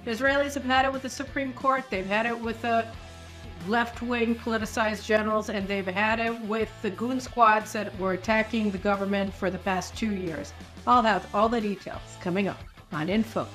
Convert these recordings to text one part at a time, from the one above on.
Israelis have had it with the Supreme Court. They've had it with the left-wing politicized generals, and they've had it with the goon squads that were attacking the government for the past 2 years. I'll have all the details coming up on Info.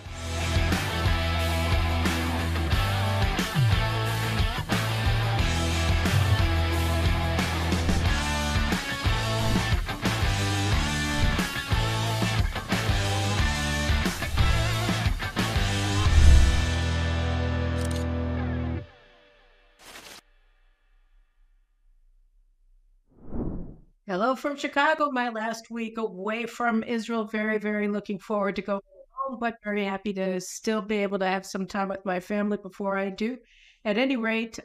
Hello from Chicago, my last week away from Israel. Very, very looking forward to going home, but very happy to still be able to have some time with my family before I do. At any rate,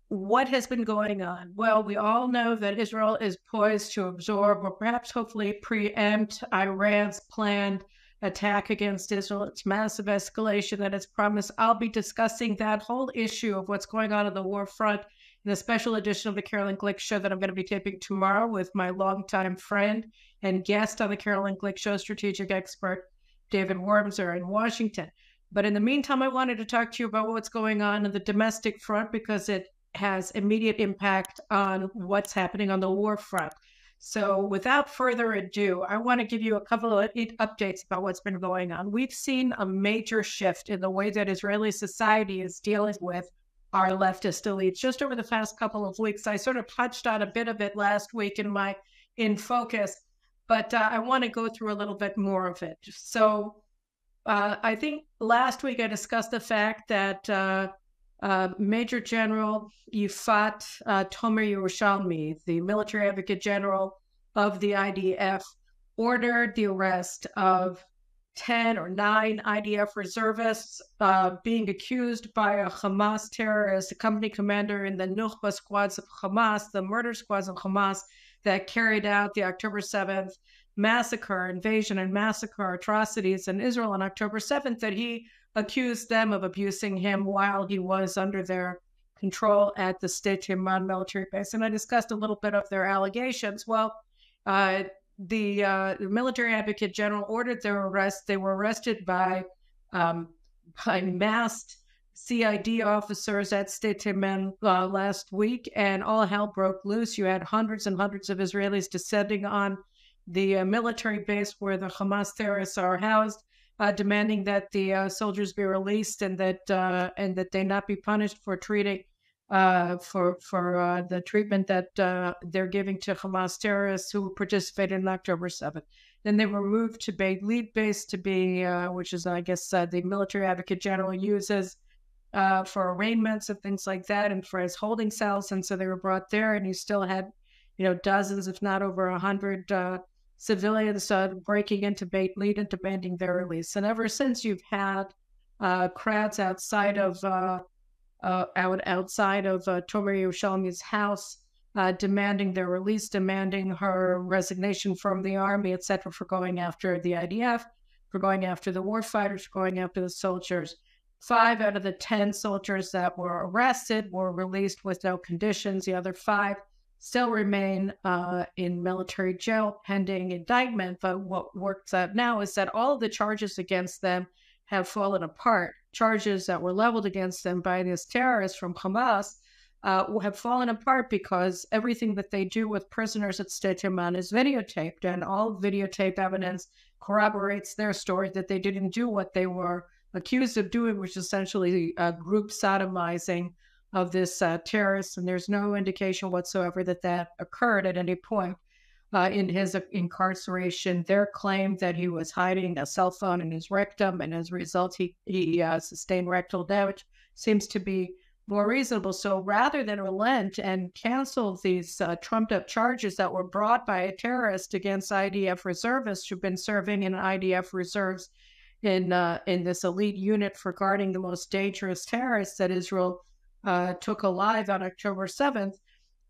what has been going on? Well, we all know that Israel is poised to absorb or perhaps hopefully preempt Iran's planned attack against Israel. It's massive escalation that it's promised. I'll be discussing that whole issue of what's going on the war front in a special edition of the Karolin Glик Show that I'm going to be taping tomorrow with my longtime friend and guest on the Karolin Glik Show, strategic expert David Wormser in Washington. But in the meantime, I wanted to talk to you about what's going on the domestic front because it has immediate impact on what's happening on the war front. So without further ado, I want to give you a couple of updates about what's been going on. We've seen a major shift in the way that Israeli society is dealing with our leftist elites. Just over the past couple of weeks, I sort of touched on a bit of it last week in Focus, but I want to go through a little bit more of it. So I think last week I discussed the fact that Major General Yifat Tomer Yerushalmi, the military advocate general of the IDF, ordered the arrest of 10 or 9 IDF reservists being accused by a Hamas terrorist, a company commander in the Nukhba squads of Hamas, the murder squads of Hamas that carried out the October 7th massacre, invasion and massacre atrocities in Israel on October 7th, that he accused them of abusing him while he was under their control at the State Timman military base. And I discussed a little bit of their allegations. Well, the military advocate general ordered their arrest. They were arrested by masked CID officers at State Timman last week, and all hell broke loose. You had hundreds and hundreds of Israelis descending on the military base where the Hamas terrorists are housed, demanding that the soldiers be released and that they not be punished for treating for the treatment that they're giving to Hamas terrorists who participated in October 7th. Then they were moved to Beit Lead base to be, which is, I guess, the military advocate general uses for arraignments and things like that, and for his holding cells. And so they were brought there, and he still had, dozens, if not over 100 civilians breaking into Beit Lead and demanding their release. And ever since, you've had crowds outside of Tomer Yerushalmi's house, demanding their release, demanding her resignation from the army, etc., for going after the IDF, for going after the warfighters, for going after the soldiers. 5 out of the 10 soldiers that were arrested were released with no conditions. The other 5 still remain in military jail pending indictment. But what works out now is that all of the charges against them have fallen apart. Charges that were leveled against them by this terrorist from Hamas have fallen apart because everything that they do with prisoners at State Timman is videotaped, and all videotape evidence corroborates their story that they didn't do what they were accused of doing, which is essentially group sodomizing of this terrorist. And there's no indication whatsoever that that occurred at any point in his incarceration. Their claim that he was hiding a cell phone in his rectum, and as a result, he sustained rectal damage, seems to be more reasonable. So rather than relent and cancel these trumped-up charges that were brought by a terrorist against IDF reservists who've been serving in IDF reserves in this elite unit for guarding the most dangerous terrorists that Israel took alive on October 7th,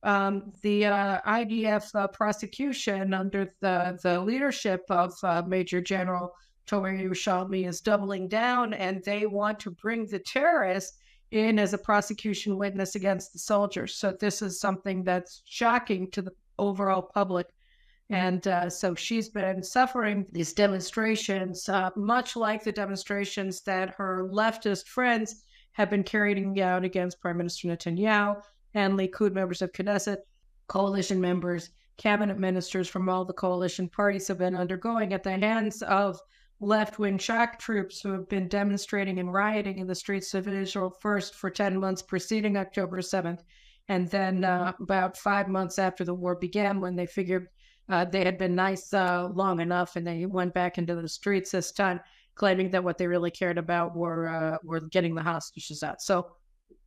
the IDF prosecution under the leadership of Major General Tomer Yerushalmi is doubling down, and they want to bring the terrorists in as a prosecution witness against the soldiers. So this is something that's shocking to the overall public And so she's been suffering these demonstrations, much like the demonstrations that her leftist friends have been carrying out against Prime Minister Netanyahu and Likud members of Knesset, coalition members, cabinet ministers from all the coalition parties have been undergoing at the hands of left-wing shock troops who have been demonstrating and rioting in the streets of Israel first for 10 months preceding October 7th, and then about 5 months after the war began, when they figured they had been nice long enough, and they went back into the streets this time, claiming that what they really cared about were getting the hostages out. So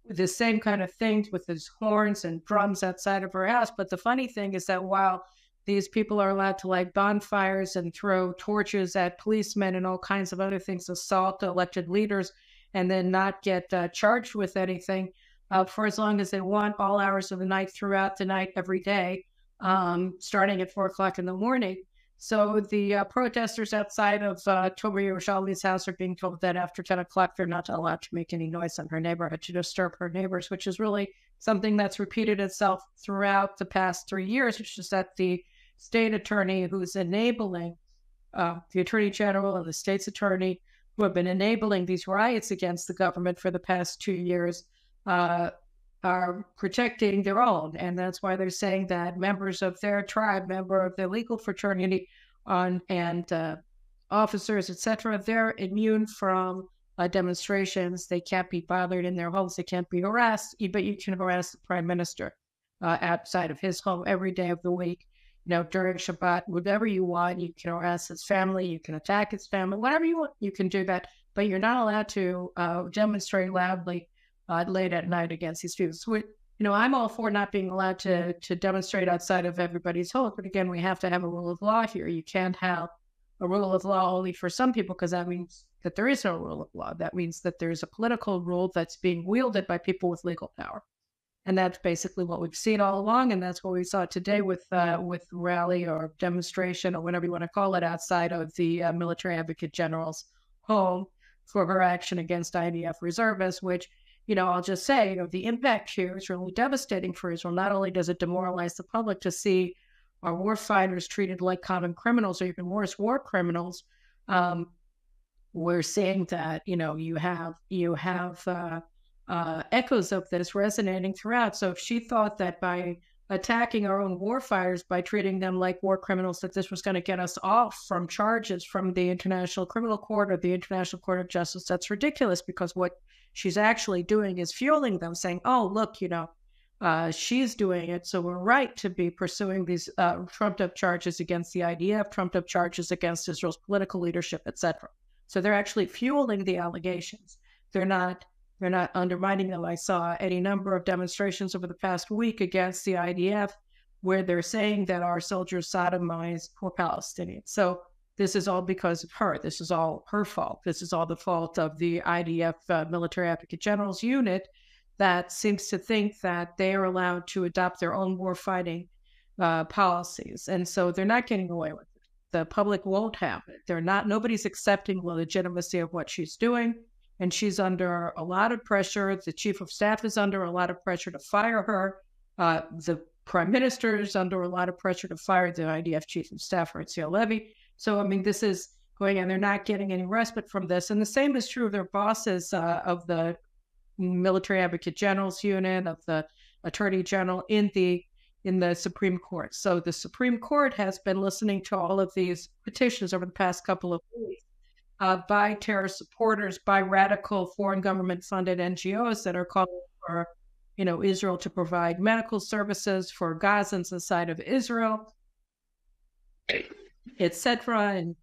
the same kind of things with his horns and drums outside of her house. But the funny thing is that while these people are allowed to light bonfires and throw torches at policemen and all kinds of other things, assault elected leaders, and then not get charged with anything for as long as they want, all hours of the night, throughout the night, every day, starting at 4 o'clock in the morning. So the protesters outside of Tomer Yerushalmi's house are being told that after 10 o'clock, they're not allowed to make any noise in her neighborhood to disturb her neighbors, which is really something that's repeated itself throughout the past 3 years, which is that the state attorney who's enabling the attorney general and the state's attorney who have been enabling these riots against the government for the past 2 years are protecting their own. And that's why they're saying that members of their tribe, member of their legal fraternity and officers, etc., they're immune from demonstrations. They can't be bothered in their homes. They can't be harassed, but you can harass the prime minister outside of his home every day of the week. During Shabbat, whatever you want, you can harass his family, you can attack his family, whatever you want, you can do that. But you're not allowed to demonstrate loudly late at night against these people. So, I'm all for not being allowed to demonstrate outside of everybody's home. But again, we have to have a rule of law here. You can't have a rule of law only for some people, because that means that there is no rule of law. That means that there's a political rule that's being wielded by people with legal power. And that's basically what we've seen all along. And that's what we saw today with rally or demonstration or whatever you want to call it outside of the military advocate general's home for her action against IDF reservists, which, I'll just say, the impact here is really devastating for Israel. Not only does it demoralize the public to see our war fighters treated like common criminals, or even worse, war criminals, we're seeing that, you have echoes of this resonating throughout. So if she thought that by attacking our own war fighters, by treating them like war criminals, that this was going to get us off from charges from the International Criminal Court or the International Court of Justice, that's ridiculous, because what she's actually doing is fueling them, saying, oh, look, she's doing it, so we're right to be pursuing these trumped-up charges against the IDF, trumped-up charges against Israel's political leadership, etc. So they're actually fueling the allegations. They're not undermining them. I saw any number of demonstrations over the past week against the IDF where they're saying that our soldiers sodomize poor Palestinians. So this is all because of her. This is all her fault. This is all the fault of the IDF military advocate general's unit that seems to think that they are allowed to adopt their own warfighting policies. And so they're not getting away with it. The public won't have it. Nobody's accepting the legitimacy of what she's doing. And she's under a lot of pressure. The chief of staff is under a lot of pressure to fire her. The prime minister is under a lot of pressure to fire the IDF chief of staff, Levy. So, this is going on. They're not getting any respite from this. And the same is true of their bosses of the military advocate general's unit, of the attorney general in the Supreme Court. So the Supreme Court has been listening to all of these petitions over the past couple of weeks by terror supporters, by radical foreign government-funded NGOs that are calling for, Israel to provide medical services for Gazans inside of Israel, etc.,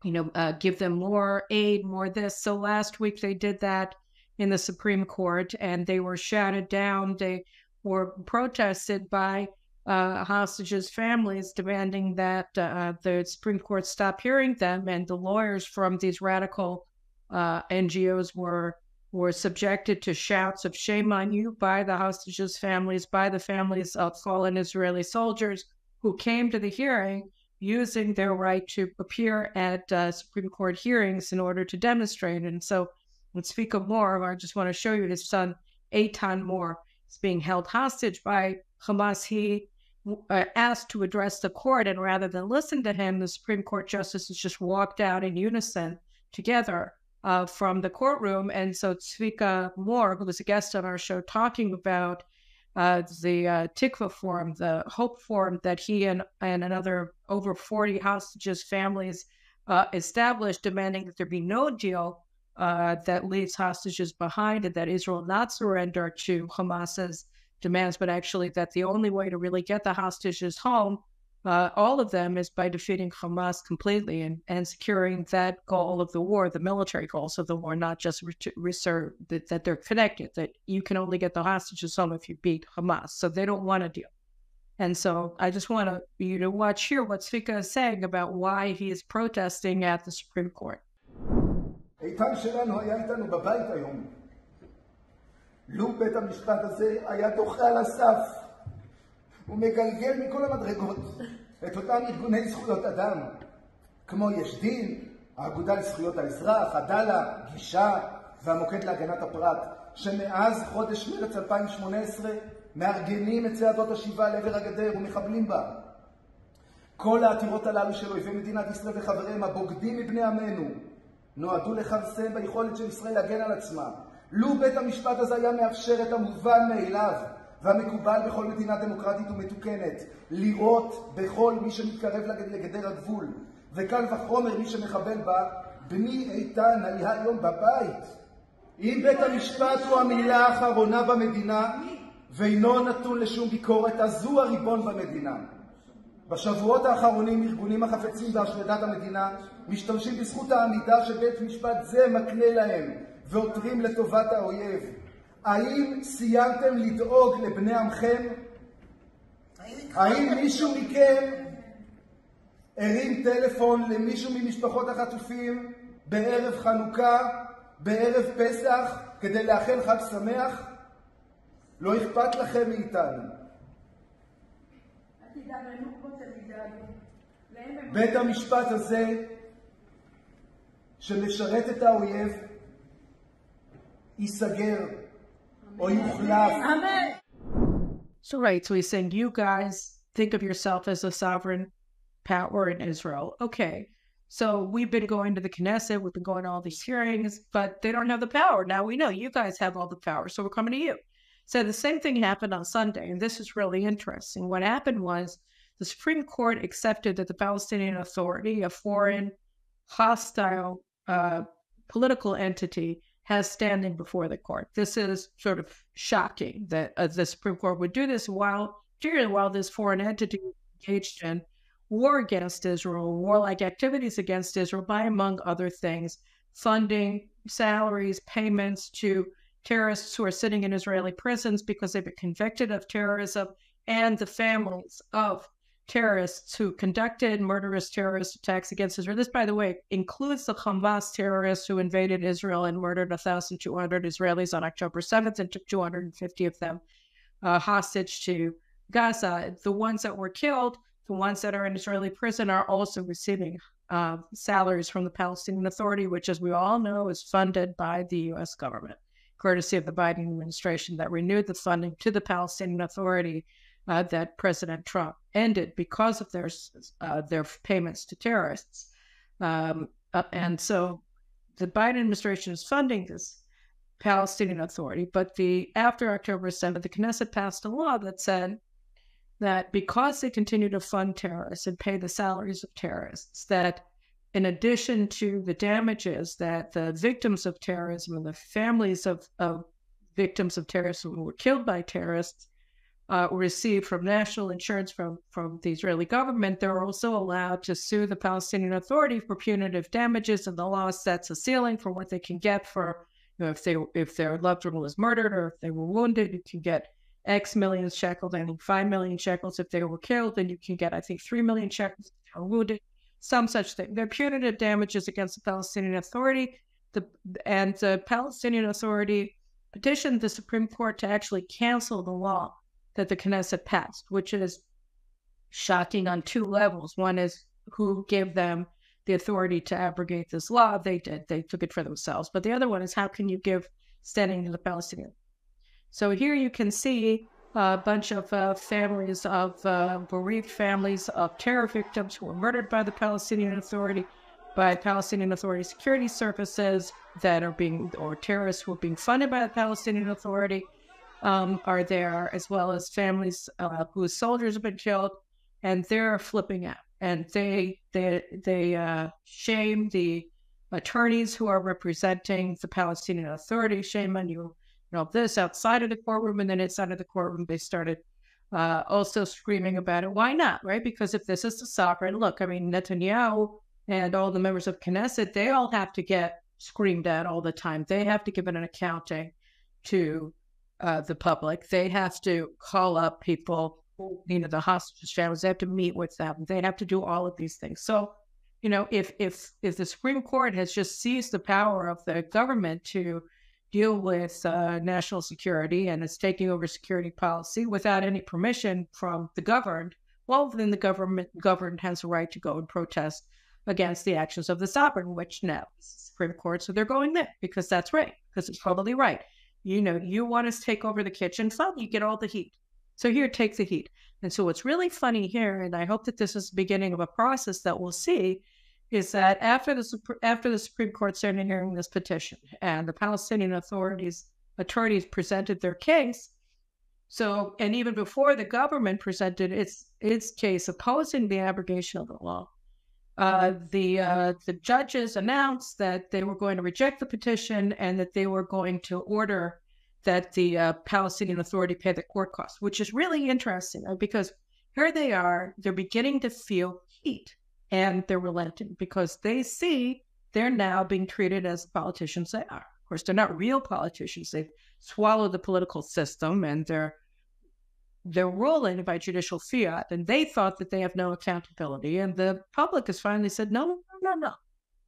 and give them more aid, more this. So last week they did that in the Supreme Court, and they were shouted down. They were protested by hostages' families, demanding that the Supreme Court stop hearing them, and the lawyers from these radical NGOs were subjected to shouts of shame on you by the hostages' families, by the families of fallen Israeli soldiers who came to the hearing using their right to appear at Supreme Court hearings in order to demonstrate. And so, let's speak of more. I just want to show you his son, Eitan Moore, is being held hostage by Hamas. He asked to address the court, and rather than listen to him, the Supreme Court justices just walked out in unison together from the courtroom. And so Tzvika Moore, who was a guest on our show, talking about the Tikva form, the hope form that he and another over 40 hostages' families established, demanding that there be no deal that leaves hostages behind, and that Israel not surrender to Hamas's demands, but actually that the only way to really get the hostages home, all of them, is by defeating Hamas completely and securing that goal of the war, the military goals of the war, not just that they're connected, that you can only get the hostages home if you beat Hamas. So they don't want a deal. And so I just want you to watch here what Tzvika is saying about why he is protesting at the Supreme Court. איתן שלנו היה איתנו בבית היום. לו בית המשפט הזה היה דוחה על הסף ומגלגל מכל המדרגות את אותם ארגוני זכויות אדם, כמו יש דין, האגודה לזכויות האזרח, עדאלה, גישה והמוקד להגנת הפרט, שמאז חודש מרץ 2018 מארגנים את צעדות השיבה לעבר הגדר ומחבלים בה. כל העתירות הללו של אויבי מדינת ישראל וחבריהם הבוגדים מבני עמנו נועדו לכרסם ביכולת של ישראל להגן על עצמה. לו בית המשפט הזה היה מאפשר את המובן מאליו והמקובל בכל מדינה דמוקרטית ומתוקנת, לראות בכל מי שמתקרב לגדר הגבול, וקל וחומר מי שמחבל בה, בני איתן היה היום בבית. אם בית המשפט הוא המילה האחרונה במדינה ואינו נתון לשום ביקורת, אז הוא הריבון במדינה. בשבועות האחרונים ארגונים החפצים בהשמדת המדינה משתמשים בזכות העמידה שבית משפט זה מקנה להם ועותרים לטובת האויב. האם סיימתם לדאוג לבני עמכם? האם מישהו מכם הרים טלפון למישהו ממשפחות החטופים בערב חנוכה, בערב פסח, כדי לאחל חג שמח? לא אכפת לכם מאיתנו. בית המשפט הזה שמשרת את האויב ייסגר או יוחלף. So right, so he's saying, you guys think of yourself as a sovereign power in Israel. Okay, so we've been going to the Knesset, we've been going to all these hearings, but they don't have the power. Now we know you guys have all the power, so we're coming to you. So the same thing happened on Sunday, and this is really interesting. What happened was the Supreme Court accepted that the Palestinian Authority, a foreign, hostile political entity, has standing before the court. This is sort of shocking that the Supreme Court would do this particularly while this foreign entity engaged in war against Israel, warlike activities against Israel by, among other things, funding, salaries, payments to terrorists who are sitting in Israeli prisons because they've been convicted of terrorism, and the families of terrorists who conducted murderous terrorist attacks against Israel. This, by the way, includes the Hamas terrorists who invaded Israel and murdered 1,200 Israelis on October 7th and took 250 of them hostage to Gaza. The ones that were killed, the ones that are in Israeli prison, are also receiving salaries from the Palestinian Authority, which, as we all know, is funded by the U.S. government, courtesy of the Biden administration that renewed the funding to the Palestinian Authority that President Trump ended because of their payments to terrorists. And so the Biden administration is funding this Palestinian Authority, but after October 7th, the Knesset passed a law that said that because they continue to fund terrorists and pay the salaries of terrorists, that in addition to the damages that the victims of terrorism and the families of victims of terrorism who were killed by terrorists received from national insurance from the Israeli government, they're also allowed to sue the Palestinian Authority for punitive damages, and the law sets a ceiling for what they can get for, if their loved one was murdered or if they were wounded, you can get X million shekels, I think 5 million shekels if they were killed, and you can get, I think, 3 million shekels if they were wounded, some such thing. They're punitive damages against the Palestinian Authority, and the Palestinian Authority petitioned the Supreme Court to actually cancel the law that the Knesset passed, which is shocking on two levels. One is who gave them the authority to abrogate this law. They did. They took it for themselves. But the other one is, how can you give standing to the Palestinians? So here you can see a bunch of families of bereaved families of terror victims who were murdered by the Palestinian Authority, by Palestinian Authority security services or terrorists who are being funded by the Palestinian Authority are there, as well as families whose soldiers have been killed, and they're flipping out, and they shame the attorneys who are representing the Palestinian Authority. Shame on you. This outside of the courtroom, and then inside of the courtroom, they started also screaming about it. Why not, right? Because if this is the sovereign, look, I mean, Netanyahu and all the members of Knesset, they all have to get screamed at all the time. They have to give an accounting to the public. They have to call up people, the hostage families. They have to meet with them. They have to do all of these things. So, if the Supreme Court has just seized the power of the government to deal with national security and is taking over security policy without any permission from the governed, well, then the governed has a right to go and protest against the actions of the sovereign, which now is the Supreme Court. So they're going there because that's right, because it's probably right. You want us to take over the kitchen, fine, you get all the heat. So here, take the heat. And so what's really funny here, and I hope that this is the beginning of a process that we'll see, is that after the Supreme Court started hearing this petition and the Palestinian attorneys presented their case, and even before the government presented its case opposing the abrogation of the law, the judges announced that they were going to reject the petition and that they were going to order that the Palestinian Authority pay the court costs, which is really interesting because here they are, they're beginning to feel heat and they're relenting because they see they're now being treated as politicians they are. Of course, they're not real politicians. They've swallowed the political system and they're ruling by judicial fiat, and they thought that they have no accountability. And the public has finally said, no.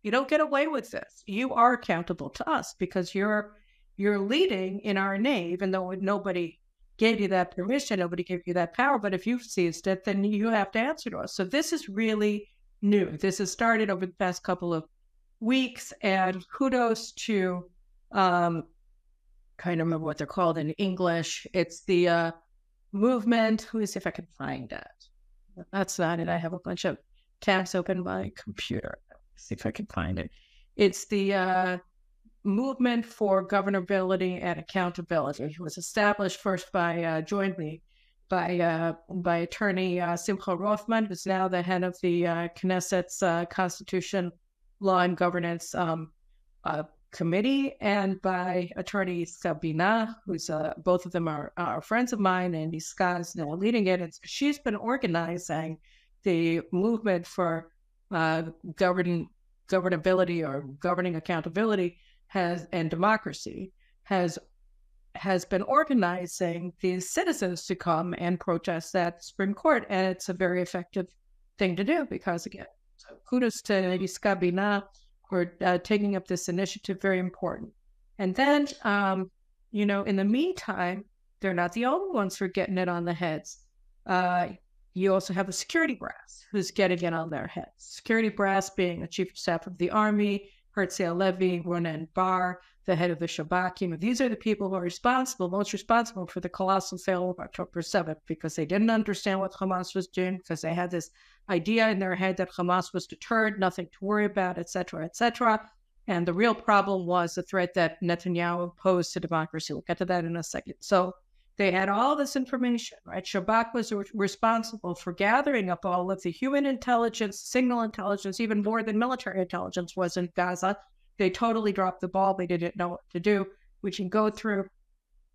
You don't get away with this. You are accountable to us because you're leading in our name, even though nobody gave you that permission, nobody gave you that power. But if you've seized it, then you have to answer to us. So this is really new. This has started over the past couple of weeks, and kudos to, kind of remember what they're called in English. It's the movement. Let me see if I can find it. That's not it. I have a bunch of tabs open on my computer. Let's see if I can find it. It's the movement for governability and accountability. It was established first jointly by attorney Simcha Rothman, who's now the head of the Knesset's Constitution, Law and Governance Committee, and by attorney Sabina, who's both of them are friends of mine, and Iska's now leading it. And she's been organizing the movement for governability or governing accountability and democracy has been organizing these citizens to come and protest at the Supreme Court, and it's a very effective thing to do because, again, so kudos to Iska Bina for taking up this initiative, very important. And then, in the meantime, they're not the only ones who are getting it on the heads. You also have the security brass who's getting it on their heads. Security brass being a chief of staff of the army, Herzl Levy, Ronen Bar, the head of the Shabak. These are the people who are most responsible for the colossal failure of October 7th, because they didn't understand what Hamas was doing, because they had this idea in their head that Hamas was deterred, nothing to worry about, etc., etc. And the real problem was the threat that Netanyahu posed to democracy. We'll get to that in a second. So they had all this information, right? Shabak was responsible for gathering up all of the human intelligence, signal intelligence, even more than military intelligence was in Gaza. They totally dropped the ball. They didn't know what to do. We can go through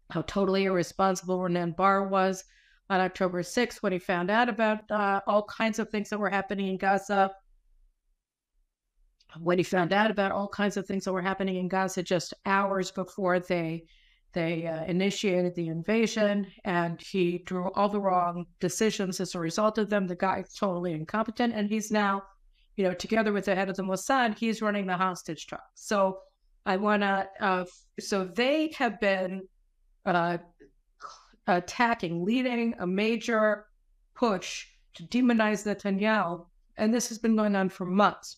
how totally irresponsible Ronen Bar was on October 6th when he found out about all kinds of things that were happening in Gaza. When he found out about all kinds of things that were happening in Gaza just hours before they initiated the invasion, and he drew all the wrong decisions as a result of them. The guy is totally incompetent, and he's now, together with the head of the Mossad, he's running the hostage talk. So so they have been leading a major push to demonize Netanyahu, and this has been going on for months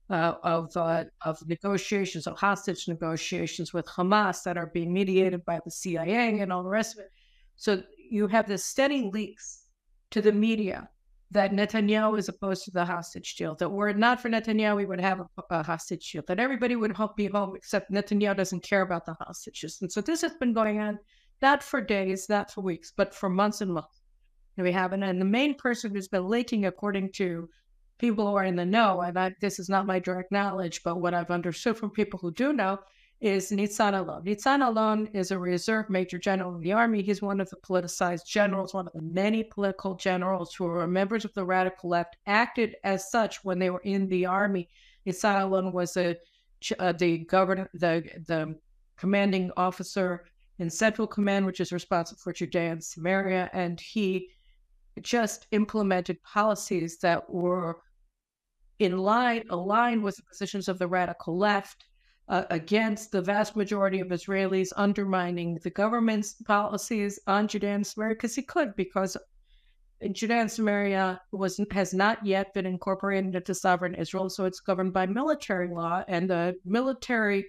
of negotiations, of hostage negotiations with Hamas that are being mediated by the CIA and all the rest of it. So, you have this steady leaks to the media that Netanyahu is opposed to the hostage deal, that were it not for Netanyahu, we would have a hostage deal, that everybody would be home except Netanyahu doesn't care about the hostages. And so this has been going on, not for days, not for weeks, but for months and months. And we have, and the main person who's been leaking, according to people who are in the know, and this is not my direct knowledge, but what I've understood from people who do know, is Nitzan Alon. Nitzan Alon is a reserve major general in the army. He's one of the politicized generals, one of the many political generals who are members of the radical left, acted as such when they were in the army. Nitzan Alon was the commanding officer in Central Command, which is responsible for Judea and Samaria, and he just implemented policies that were aligned with the positions of the radical left, against the vast majority of Israelis, undermining the government's policies on Judea and Samaria, because he could, because Judea and Samaria has not yet been incorporated into sovereign Israel, so it's governed by military law, and the military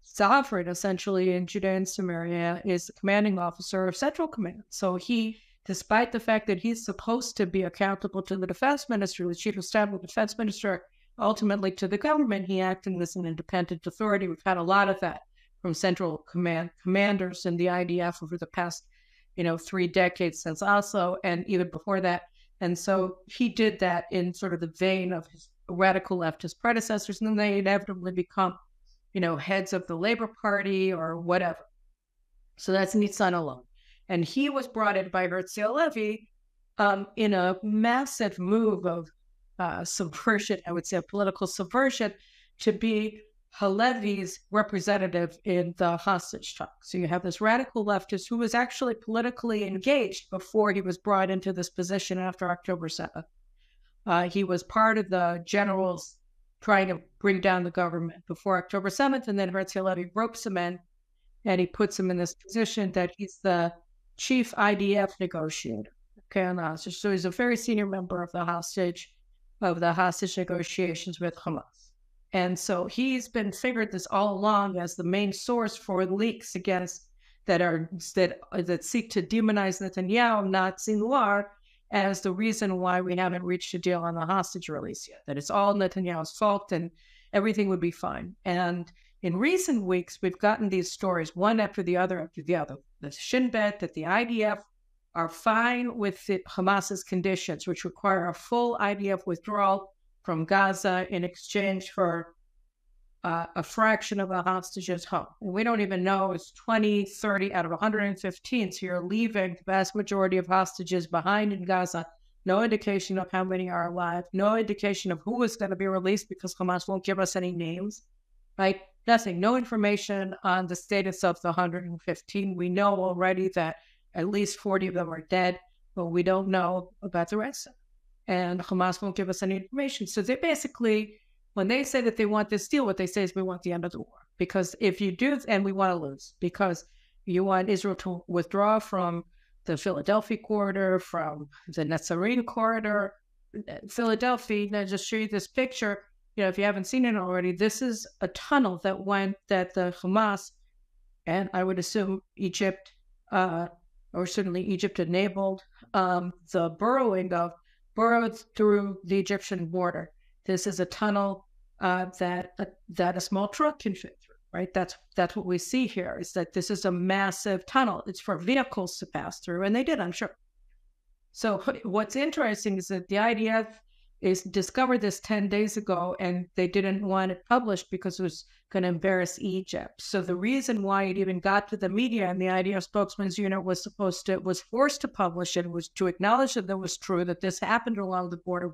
sovereign, essentially, in Judea and Samaria is the commanding officer of Central Command. So he, despite the fact that he's supposed to be accountable to the defense minister, the chief of staff of the defense minister, ultimately to the government, he acted as an independent authority. We've had a lot of that from Central Command commanders in the IDF over the past, 3 decades since Oslo, and even before that. And so he did that in sort of the vein of his radical leftist predecessors, and then they inevitably become, heads of the Labor Party or whatever. So that's Nitzan Alon. And he was brought in by Herzl Levy in a massive move of subversion, I would say a political subversion, to be Halevi's representative in the hostage talk. So you have this radical leftist who was actually politically engaged before he was brought into this position after October 7th. He was part of the generals trying to bring down the government before October 7th, and then Herzl Levy ropes him in, and he puts him in this position that he's the chief IDF negotiator. Okay, on the hostage. So he's a very senior member of the hostage negotiations with Hamas. And so he's been figured this all along as the main source for leaks against that seek to demonize Netanyahu, not Sinwar, as the reason why we haven't reached a deal on the hostage release yet, that it's all Netanyahu's fault and everything would be fine. And in recent weeks, we've gotten these stories, one after the other. The Shin Bet, that the IDF are fine with Hamas's conditions, which require a full IDF withdrawal from Gaza in exchange for a fraction of the hostages home. And we don't even know, it's 20, 30 out of 115, so you're leaving the vast majority of hostages behind in Gaza. No indication of how many are alive, no indication of who is going to be released, because Hamas won't give us any names, right? Nothing, no information on the status of the 115. We know already that at least 40 of them are dead, but we don't know about the rest. And Hamas won't give us any information. So they basically, when they say that they want this deal, what they say is we want the end of the war. Because if you do, and we want to lose, because you want Israel to withdraw from the Philadelphia corridor, from the Netzarim corridor. Philadelphia, now just show you this picture, if you haven't seen it already, this is a tunnel that the Hamas, and I would assume Egypt, or certainly Egypt enabled the burrowed through the Egyptian border. This is a tunnel that a small truck can fit through, right? That's what we see here, is that this is a massive tunnel. It's for vehicles to pass through, and they did, I'm sure. So what's interesting is that the IDF discovered this 10 days ago, and they didn't want it published because it was going to embarrass Egypt. So the reason why it even got to the media and the IDF spokesman's unit was forced to publish it, was to acknowledge that was true, that this happened along the border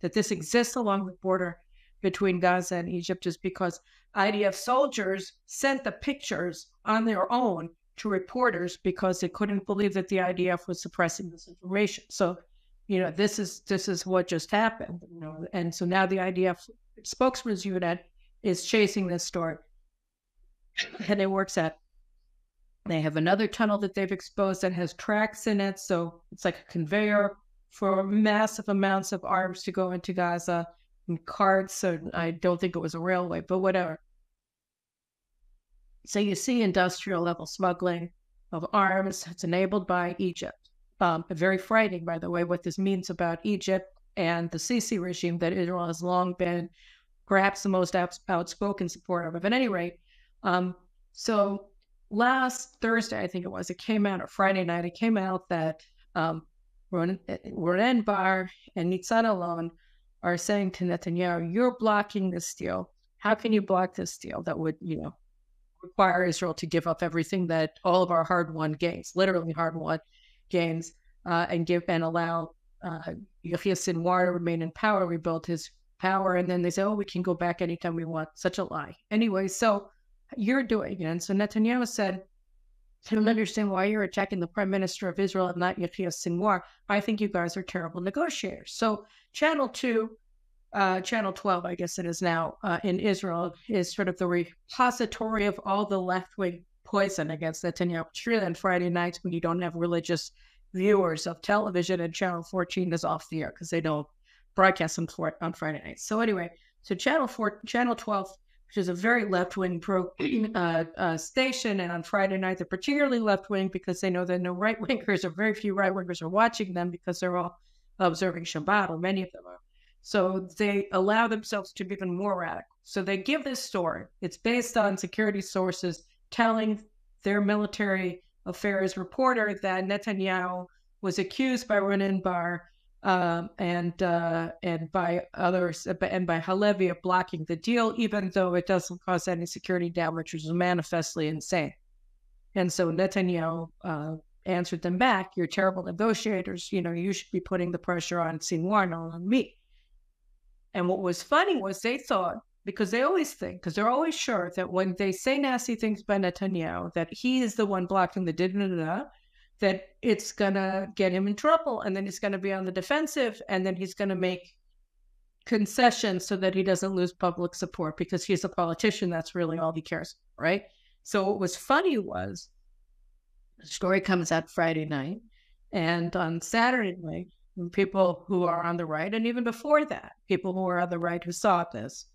that this exists along the border between Gaza and Egypt, is because IDF soldiers sent the pictures on their own to reporters because they couldn't believe that the IDF was suppressing this information. So, this is what just happened, and so now the IDF spokesman's unit is chasing this story, and it works out. They have another tunnel that they've exposed that has tracks in it, so it's like a conveyor for massive amounts of arms to go into Gaza, and carts. So I don't think it was a railway, but whatever. So you see industrial level smuggling of arms. It's enabled by Egypt. Very frightening, by the way, what this means about Egypt and the Sisi regime that Israel has long been perhaps the most outspoken supporter of. At any rate, so last Thursday, I think it was, it came out, or Friday night, it came out that Ronen Bar and Nitzan Alon are saying to Netanyahu, you're blocking this deal. How can you block this deal that would, require Israel to give up everything, that all of our hard-won gains, literally hard-won gains, and allow Yahya Sinwar to remain in power, rebuild his power, and then they say, oh, we can go back anytime we want. Such a lie. Anyway, so you're doing it. And so Netanyahu said, I don't understand why you're attacking the prime minister of Israel and not Yahya Sinwar. I think you guys are terrible negotiators. So Channel 12, I guess it is now, in Israel, is sort of the repository of all the left-wing poison against Netanyahu. It's really on Friday nights when you don't have religious viewers of television, and Channel 14 is off the air because they don't broadcast them on Friday nights. So anyway, so Channel 12, which is a very left-wing station, and on Friday night they're particularly left-wing because they know that no right-wingers, or very few right-wingers, are watching them because they're all observing Shabbat, or many of them are. So they allow themselves to be even more radical. So they give this story. It's based on security sources telling their military affairs reporter that Netanyahu was accused by Ronen Bar and by others, and by Halevi, of blocking the deal, even though it doesn't cause any security damage, which is manifestly insane. And so Netanyahu answered them back, you're terrible negotiators. You should be putting the pressure on Sinwar, not on me. And what was funny was they thought, because they always think, because they're always sure that when they say nasty things by Netanyahu, that he is the one blocking the da-da-da-da, that it's going to get him in trouble, and then he's going to be on the defensive, and then he's going to make concessions so that he doesn't lose public support, because he's a politician. That's really all he cares about, right? So what was funny was, the story comes out Friday night, and on Saturday night, people who are on the right, and even before that, people who are on the right who saw this,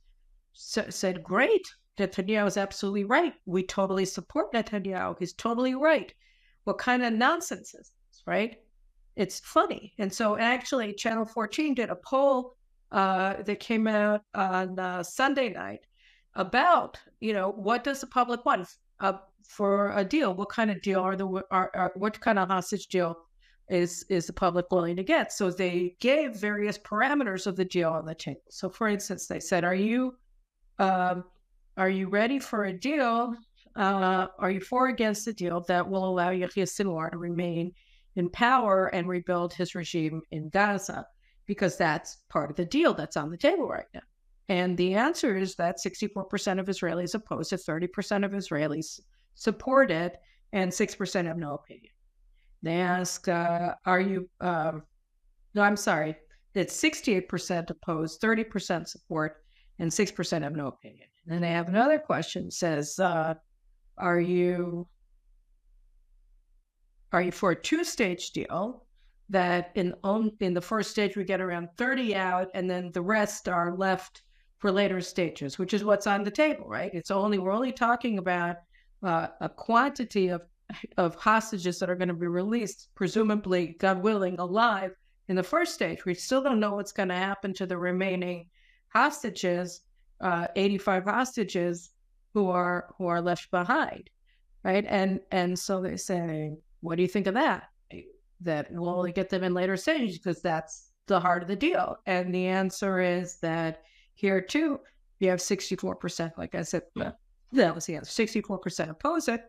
said, great, Netanyahu is absolutely right. We totally support Netanyahu. He's totally right. What kind of nonsense is this, right? It's funny. And so actually Channel 14 did a poll that came out on Sunday night about, what does the public want for a deal? What kind of deal what kind of hostage deal is the public willing to get? So they gave various parameters of the deal on the table. So for instance, they said, are you ready for a deal? Are you for or against a deal that will allow Yahya Sinwar to remain in power and rebuild his regime in Gaza? Because that's part of the deal that's on the table right now. And the answer is that 64% of Israelis oppose it, 30% of Israelis support it, and 6% have no opinion. They ask, it's 68% oppose, 30% support, and 6% have no opinion. And then they have another question, says, are you for a two-stage deal that in the first stage we get around 30 out, and then the rest are left for later stages, which is what's on the table, right? We're only talking about a quantity of hostages that are going to be released, presumably, God willing, alive in the first stage. We still don't know what's going to happen to the remaining hostages, 85 hostages who are left behind, right? And so they say, what do you think of that? That we'll only get them in later stages because that's the heart of the deal. And the answer is that here too, you have 64%, like I said, that was the answer. 64% oppose it,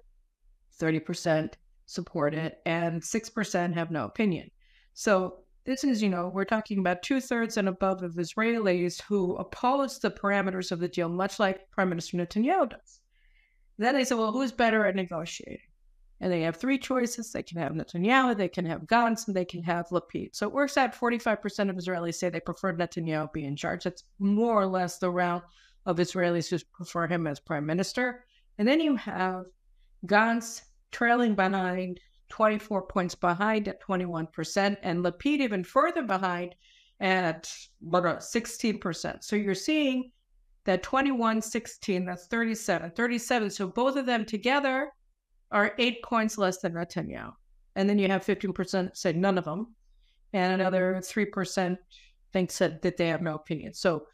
30% support it, and 6% have no opinion. So this is, we're talking about 2/3 and above of Israelis who oppose the parameters of the deal, much like Prime Minister Netanyahu does. Then they say, well, who's better at negotiating? And they have three choices. They can have Netanyahu, they can have Gantz, and they can have Lapid. So it works out 45% of Israelis say they prefer Netanyahu be in charge. That's more or less the round of Israelis who prefer him as prime minister. And then you have Gantz trailing behind, 24 points behind at 21%, and Lapid even further behind at 16%. So you're seeing that 21, 16, that's 37. So both of them together are 8 points less than Netanyahu. And then you have 15% say none of them. And another 3% thinks that they have no opinion. So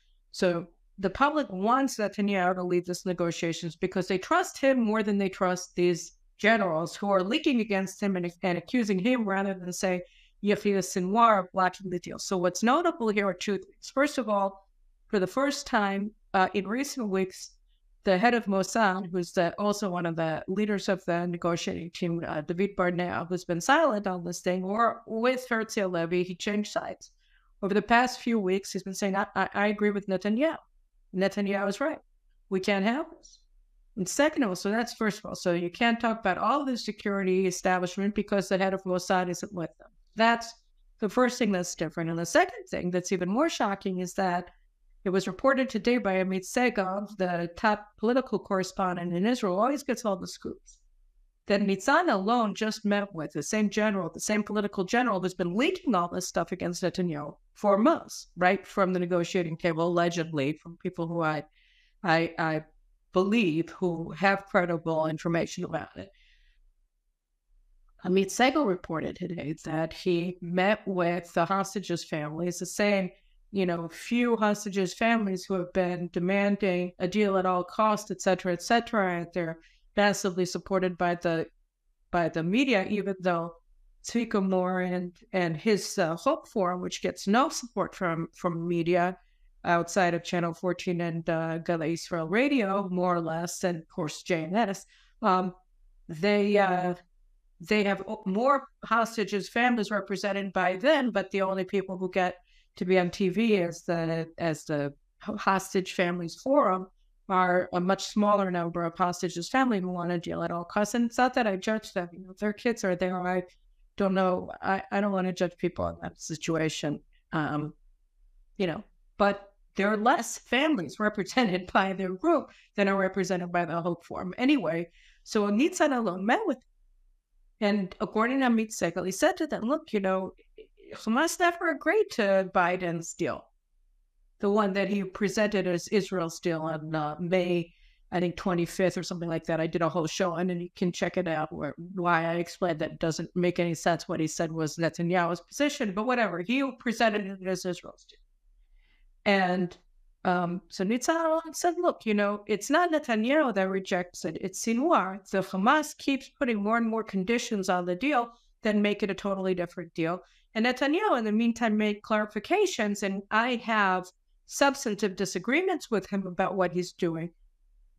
the public wants Netanyahu to lead these negotiations because they trust him more than they trust these generals who are leaking against him and accusing him rather than say, Yafia Sinwar of blocking the deal. So what's notable here are 2 things. First of all, for the first time in recent weeks, the head of Mossad, who's also one of the leaders of the negotiating team, David Barnea, who's been silent on this thing, or with Herzl Levy, he changed sides. Over the past few weeks, he's been saying, I agree with Netanyahu. Netanyahu is right. We can't have this. And second of all, so that's first of all, so you can't talk about all the security establishment because the head of Mossad isn't with them. That's the first thing that's different. And the second thing that's even more shocking is that it was reported today by Amit Segov, the top political correspondent in Israel, always gets all the scoops, that Nitzan alone just met with the same general, the same political general who's been leaking all this stuff against Netanyahu for months, right from the negotiating table, allegedly, from people who I believe who have credible information about it. Amit Segov reported today that he met with the hostages' families, the same few hostages' families who have been demanding a deal at all costs, et cetera, and they're massively supported by the media, even though Tzvika Moore and his Hope Forum, which gets no support from media outside of Channel 14 and Galei Israel Radio, more or less, and of course JNS, they have more hostages' families represented by them, but the only people who get to be on TV as the hostage families forum are a much smaller number of hostages family who want to deal at all costs. And it's not that I judge them. If their kids are there, I don't know. I don't want to judge people in that situation. But there are less families represented by their group than are represented by the Hope Forum. Anyway, so Nitzan alone met with them. And according to Amit Segov, he said to them, look, Hamas never agreed to Biden's deal, the one that he presented as Israel's deal on May, I think, 25th or something like that. I did a whole show on it, and you can check it out why I explained that it doesn't make any sense. What he said was Netanyahu's position, but whatever. He presented it as Israel's deal. And so Nitzan said, look, it's not Netanyahu that rejects it. It's Sinwar. The Hamas keeps putting more and more conditions on the deal that make it a totally different deal. And Netanyahu, in the meantime, made clarifications, and I have substantive disagreements with him about what he's doing,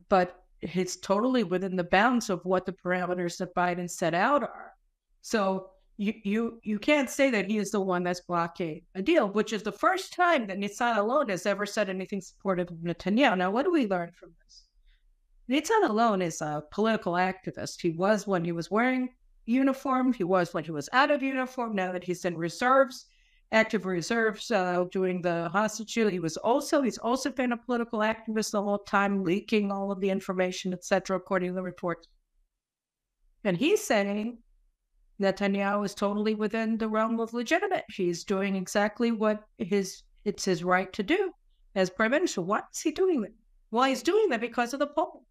but it's totally within the bounds of what the parameters that Biden set out are. So you can't say that he is the one that's blocking a deal, which is the first time that Nitzan alone has ever said anything supportive of Netanyahu. Now, what do we learn from this? Nitzan alone is a political activist. He was when he was wearing uniform. He was when he was out of uniform. Now that he's in reserves, active reserves, doing the hostage deal, he's also been a political activist the whole time, leaking all of the information, etc., according to the reports. And he's saying Netanyahu is totally within the realm of legitimate. He's doing exactly what it's his right to do as prime minister. Why is he doing that? Well, he's doing that because of the polls.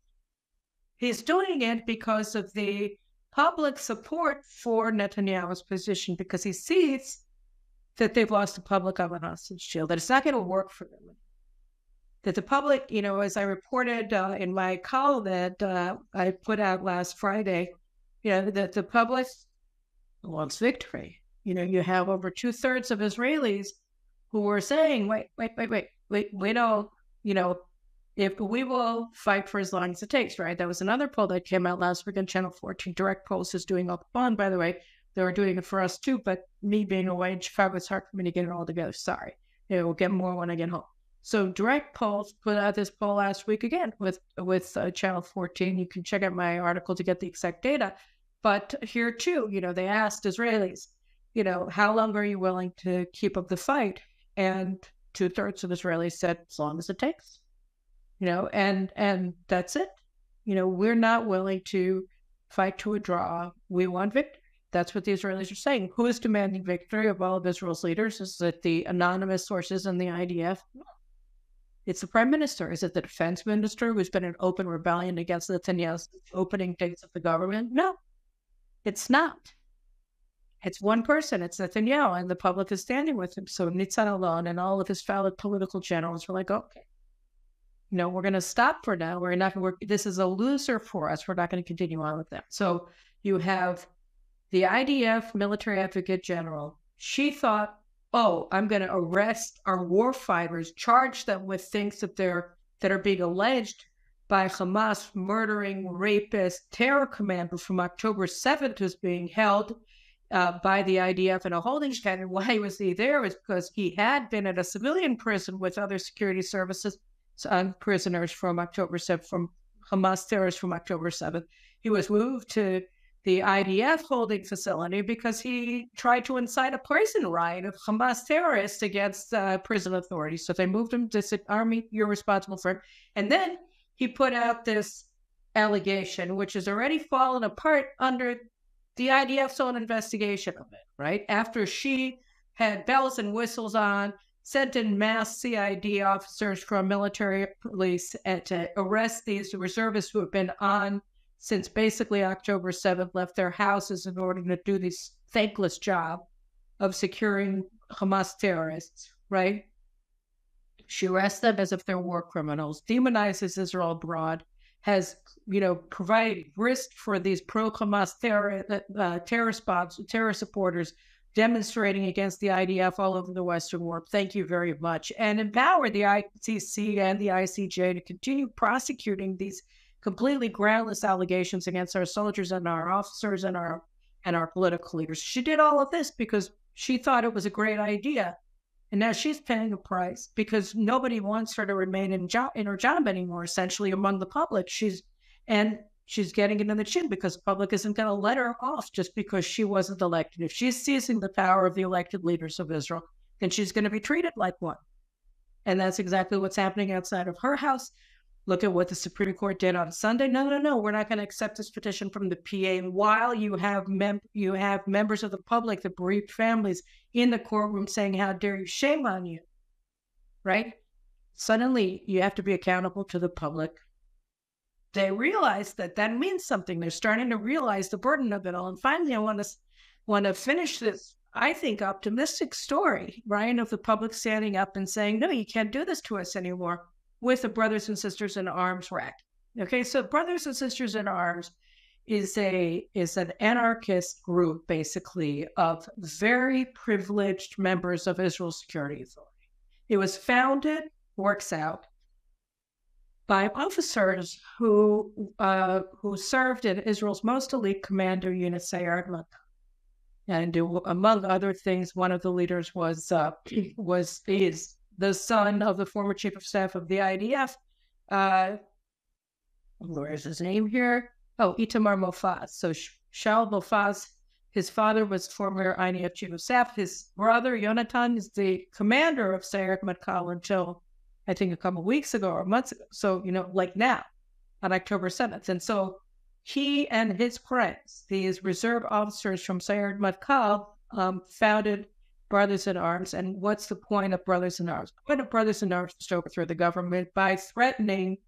He's doing it because of the public support for Netanyahu's position, because he sees that they've lost the public on the hostage deal, that it's not going to work for them. That the public, as I reported in my column that I put out last Friday, that the public wants victory. You have over 2/3 of Israelis who were saying, wait, we don't, if we will fight for as long as it takes, right? That was another poll that came out last week on Channel 14. Direct Polls is doing up on, by the way. They were doing it for us too, but me being away in Chicago, it's hard for me to get it all together. Sorry. We'll get more when I get home. So Direct Polls put out this poll last week again with Channel 14. You can check out my article to get the exact data. But here too, they asked Israelis, how long are you willing to keep up the fight? And 2/3 of Israelis said, as long as it takes. And that's it. We're not willing to fight to a draw. We want victory. That's what the Israelis are saying. Who is demanding victory of all of Israel's leaders? Is it the anonymous sources and the IDF? No. It's the prime minister. Is it the defense minister who's been in open rebellion against Netanyahu's opening days of the government? No, it's not. It's one person. It's Netanyahu, and the public is standing with him. So Nitzan alone and all of his fellow political generals were like, okay, we're going to stop for now. We're not going to. This is a loser for us. We're not going to continue on with that. So you have the IDF military advocate general. She thought, oh, I'm going to arrest our war fighters, charge them with things that are being alleged by Hamas, murdering, rapist, terror commander from October 7th, who's being held by the IDF in a holding pen. And why was he there is because he had been at a civilian prison with other security services prisoners from October 7th, from Hamas terrorists from October 7th. He was moved to the IDF holding facility because he tried to incite a prison riot of Hamas terrorists against prison authorities. So they moved him to the army, you're responsible for it. And then he put out this allegation, which has already fallen apart under the IDF's own investigation of it, right? After she had bells and whistles on, sent in mass CID officers from military police to arrest these reservists who have been on since basically October 7th, left their houses in order to do this thankless job of securing Hamas terrorists, right? She arrests them as if they're war criminals, demonizes Israel abroad, has, provided grist for these pro-Hamas terror supporters demonstrating against the IDF all over the Western world. Thank you very much. And empower the ICC and the ICJ to continue prosecuting these completely groundless allegations against our soldiers and our officers and our political leaders. She did all of this because she thought it was a great idea. And now she's paying a price because nobody wants her to remain in her job anymore, essentially, among the public. She's getting it in the chin because the public isn't going to let her off just because she wasn't elected. If she's seizing the power of the elected leaders of Israel, then she's going to be treated like one. And that's exactly what's happening outside of her house. Look at what the Supreme Court did on Sunday. No, we're not going to accept this petition from the PA. While you have members of the public, the bereaved families in the courtroom saying, how dare you, shame on you, right? Suddenly, you have to be accountable to the public. They realize that means something. They're starting to realize the burden of it all. And finally, I want to finish this, I think, optimistic story, Ryan, of the public standing up and saying, no, you can't do this to us anymore, with the Brothers and Sisters in Arms RAC. Okay, so Brothers and Sisters in Arms is an anarchist group, basically, of very privileged members of Israel's security authority. It was founded, works out, by officers who served in Israel's most elite commander unit, Sayeret Matkal. And among other things, one of the leaders is the son of the former chief of staff of the IDF. Where's his name here? Oh, Itamar Mofaz. So Shaul Mofaz, his father was former IDF chief of staff. His brother, Yonatan, is the commander of Sayeret Matkal until, I think, a couple of weeks ago or months ago. So, like now, on October 7th. And so he and his friends, these reserve officers from Sayeret Matkal, founded Brothers in Arms. And what's the point of Brothers in Arms? The point of Brothers in Arms is to overthrow the government by threatening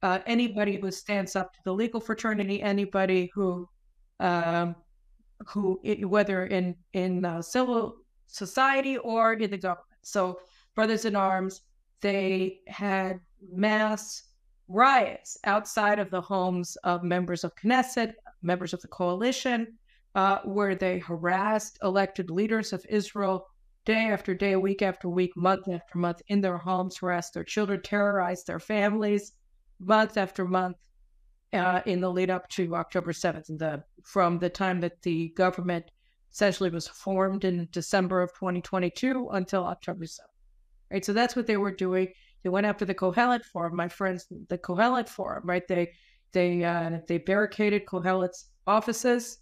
anybody who stands up to the legal fraternity, anybody who whether in civil society or in the government. So Brothers in Arms, they had mass riots outside of the homes of members of Knesset, members of the coalition, where they harassed elected leaders of Israel day after day, week after week, month after month in their homes, harassed their children, terrorized their families month after month in the lead up to October 7th, from the time that the government essentially was formed in December of 2022 until October 7th. Right, so that's what they were doing. They went after the Kohelet Forum, my friends, the Kohelet Forum, right? They barricaded Kohelet's offices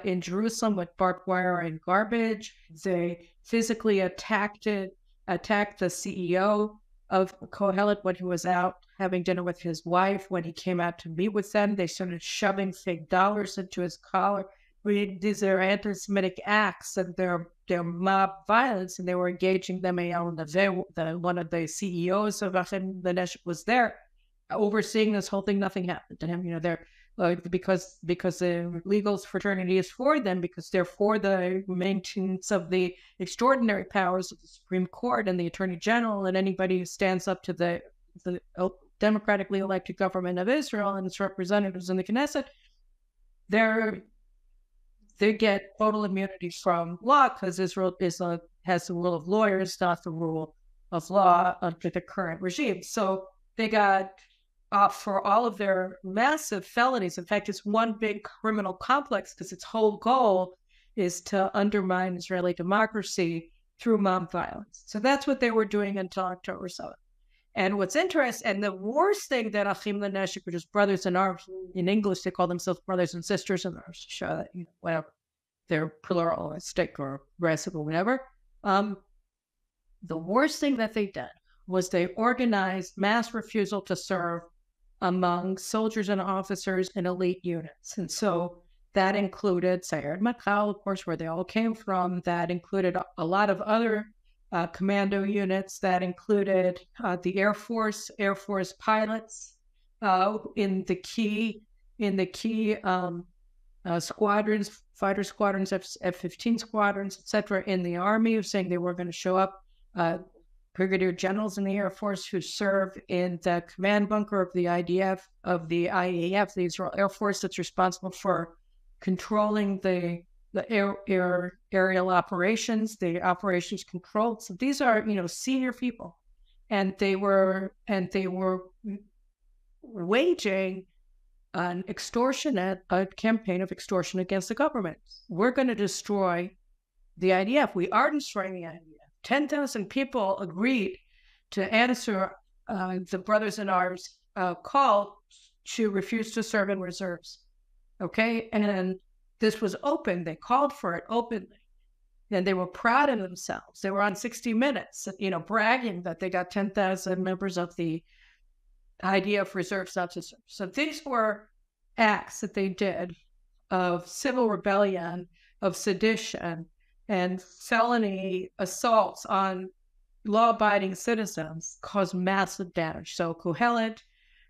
in Jerusalem with barbed wire and garbage. They physically attacked the CEO of Kohelet when he was out having dinner with his wife. When he came out to meet with them, they started shoving fake dollars into his collar. These are anti-Semitic acts, and they're their mob violence, and they were engaging them. One of the CEOs of Achim Mendelevich was there, overseeing this whole thing. Nothing happened to him. They're because the legal fraternity is for them, because they're for the maintenance of the extraordinary powers of the Supreme Court and the Attorney General and anybody who stands up to the democratically elected government of Israel and its representatives in the Knesset. They get total immunity from law because Israel has the rule of lawyers, not the rule of law under the current regime. So they got off for all of their massive felonies. In fact, it's one big criminal complex because its whole goal is to undermine Israeli democracy through mob violence. So that's what they were doing until October 7th. And what's interesting, and the worst thing that Achim Mendelevich, which is brothers in arms, in English they call themselves brothers and sisters in arms, to show that, whatever, they're pluralistic or aggressive or whatever. The worst thing that they did was they organized mass refusal to serve among soldiers and officers in elite units. And so that included Sayeret Matkal, of course, where they all came from. That included a lot of other commando units. That included the Air Force pilots in the key squadrons, fighter squadrons, F-15 squadrons, etc. in the Army, who saying they were going to show up. Brigadier generals in the Air Force who serve in the command bunker of the IDF, of the IAF, the Israel Air Force, that's responsible for controlling the aerial operations, the operations control. So these are, senior people, and they were waging a campaign of extortion against the government. We're going to destroy the IDF. We are destroying the IDF. 10,000 people agreed to answer the Brothers in Arms call to refuse to serve in reserves. Okay? And this was open. They called for it openly. And they were proud of themselves. They were on 60 Minutes, bragging that they got 10,000 members of the IDF reserves not to serve. So these were acts that they did of civil rebellion, of sedition, and felony assaults on law-abiding citizens caused massive damage. So Kohelet,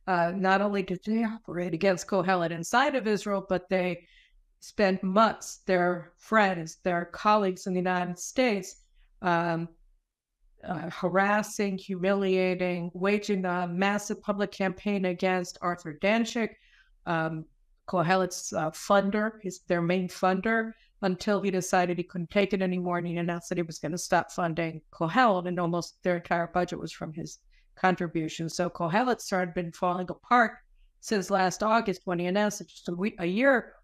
not only did they operate against Kohelet inside of Israel, but they spent months, their friends, their colleagues in the United States, harassing, humiliating, waging a massive public campaign against Arthur Danzig, Kohelet's funder, their main funder, until he decided he couldn't take it anymore, and he announced that he was going to stop funding Kohelet, and almost their entire budget was from his contribution. So Kohelet started been falling apart since last August when he announced it just a year,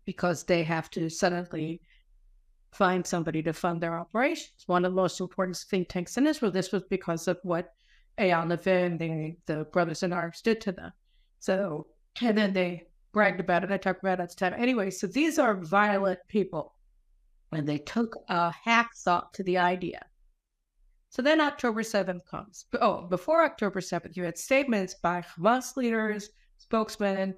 because they have to suddenly find somebody to fund their operations. One of the most important think tanks in Israel. This was because of what Eyal Levin, the Brothers in Arms, did to them. So, and then they bragged about it. I talked about it at the time. Anyway, so these are violent people, and they took a hacksaw to the idea. So then October 7th comes. Before October 7th, you had statements by Hamas leaders, spokesmen,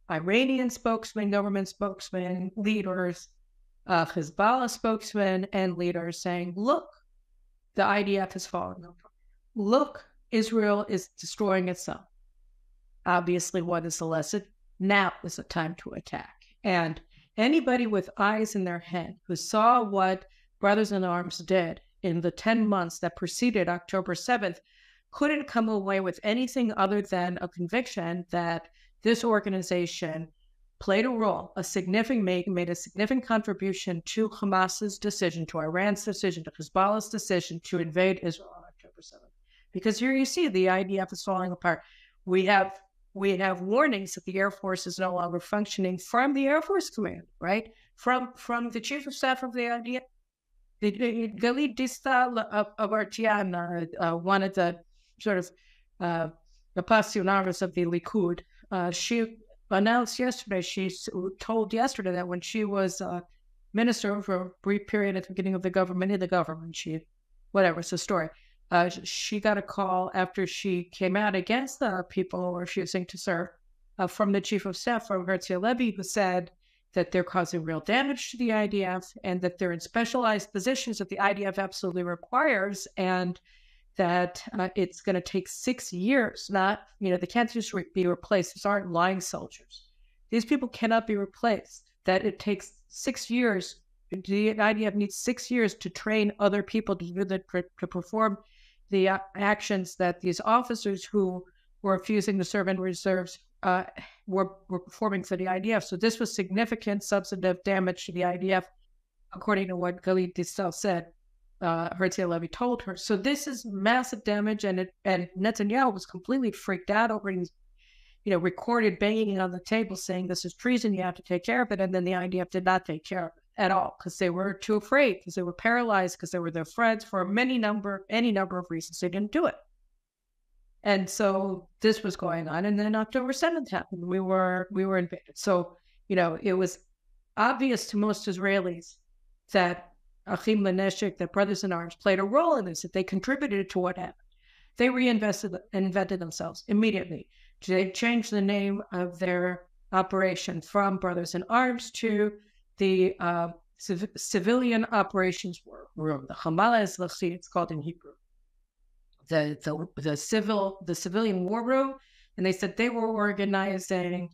Iranian spokesmen, government spokesmen, leaders, Hezbollah spokesmen and leaders saying, look, the IDF is falling apart. Look, Israel is destroying itself. Obviously, what is the lesson? Now is the time to attack. And anybody with eyes in their head who saw what Brothers in Arms did in the 10 months that preceded October 7th couldn't come away with anything other than a conviction that this organization played a role, made a significant contribution to Hamas's decision, to Iran's decision, to Hezbollah's decision to invade Israel on October 7th. Because here you see the IDF is falling apart. We have warnings that the Air Force is no longer functioning from the Air Force Command, right? From the Chief of Staff of the IDF. Galit Distal of Artian, one of the sort of the passionaries of the Likud, she announced yesterday, she told yesterday that when she was minister for a brief period at the beginning of the government, it's a story. She got a call after she came out against the people refusing to serve from the chief of staff, from Herzl Levy, who said that they're causing real damage to the IDF, and that they're in specialized positions that the IDF absolutely requires, and that it's going to take 6 years. Not, they can't just be replaced. These aren't lying soldiers. These people cannot be replaced. That it takes 6 years. The IDF needs 6 years to train other people to perform the actions that these officers who were refusing to serve in reserves were performing for the IDF. So this was significant substantive damage to the IDF, according to what Galit said. Herzl Levy told her. So this is massive damage, and Netanyahu was completely freaked out over these, recorded banging it on the table, saying this is treason, you have to take care of it. And then the IDF did not take care of it at all, because they were too afraid, because they were paralyzed, because they were their friends. For any number of reasons, they didn't do it. And so this was going on, and then October 7th happened. We were invaded. So it was obvious to most Israelis that Achim Нэshek, that brothers in arms, played a role in this, that they contributed to what happened. They invented themselves immediately. They changed the name of their operation from Brothers in Arms to the Civilian Operations Room, the Hamal Ezrachi, it's called in Hebrew. The civilian war room, and they said they were organizing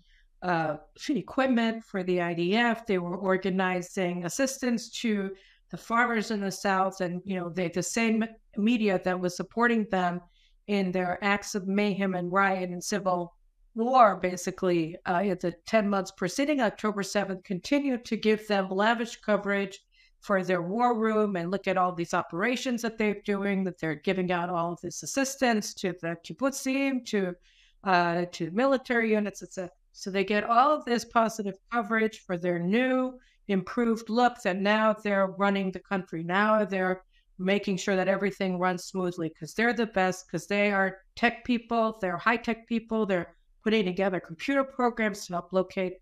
equipment for the IDF. They were organizing assistance to the farmers in the South, and the same media that was supporting them in their acts of mayhem and riot and civil war, basically, the 10 months preceding October 7th, continued to give them lavish coverage for their war room, and look at all these operations that they're doing, that they're giving out all of this assistance to the kibbutzim, to military units, etc. So they get all of this positive coverage for their new, improved look, that now they're running the country. Now they're making sure that everything runs smoothly, because they're the best, because they are tech people, they're high-tech people, they're putting together computer programs to help locate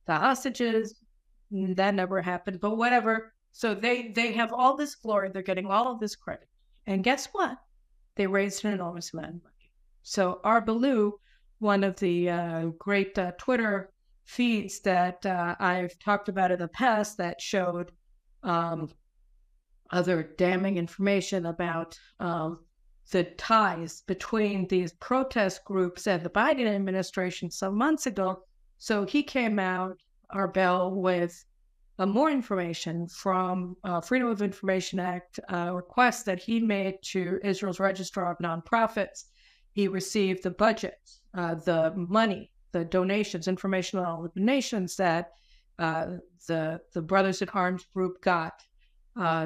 the hostages. That never happened, but whatever. So they have all this glory, they're getting all of this credit. And guess what? They raised an enormous amount of money. So Arbalou, one of the great Twitter feeds that I've talked about in the past, that showed other damning information about the ties between these protest groups and the Biden administration some months ago. So he came out, Arbel, with more information from Freedom of Information Act request that he made to Israel's Registrar of Nonprofits. He received the budget, the money, the donations, information on all the donations that the Brothers in Arms group got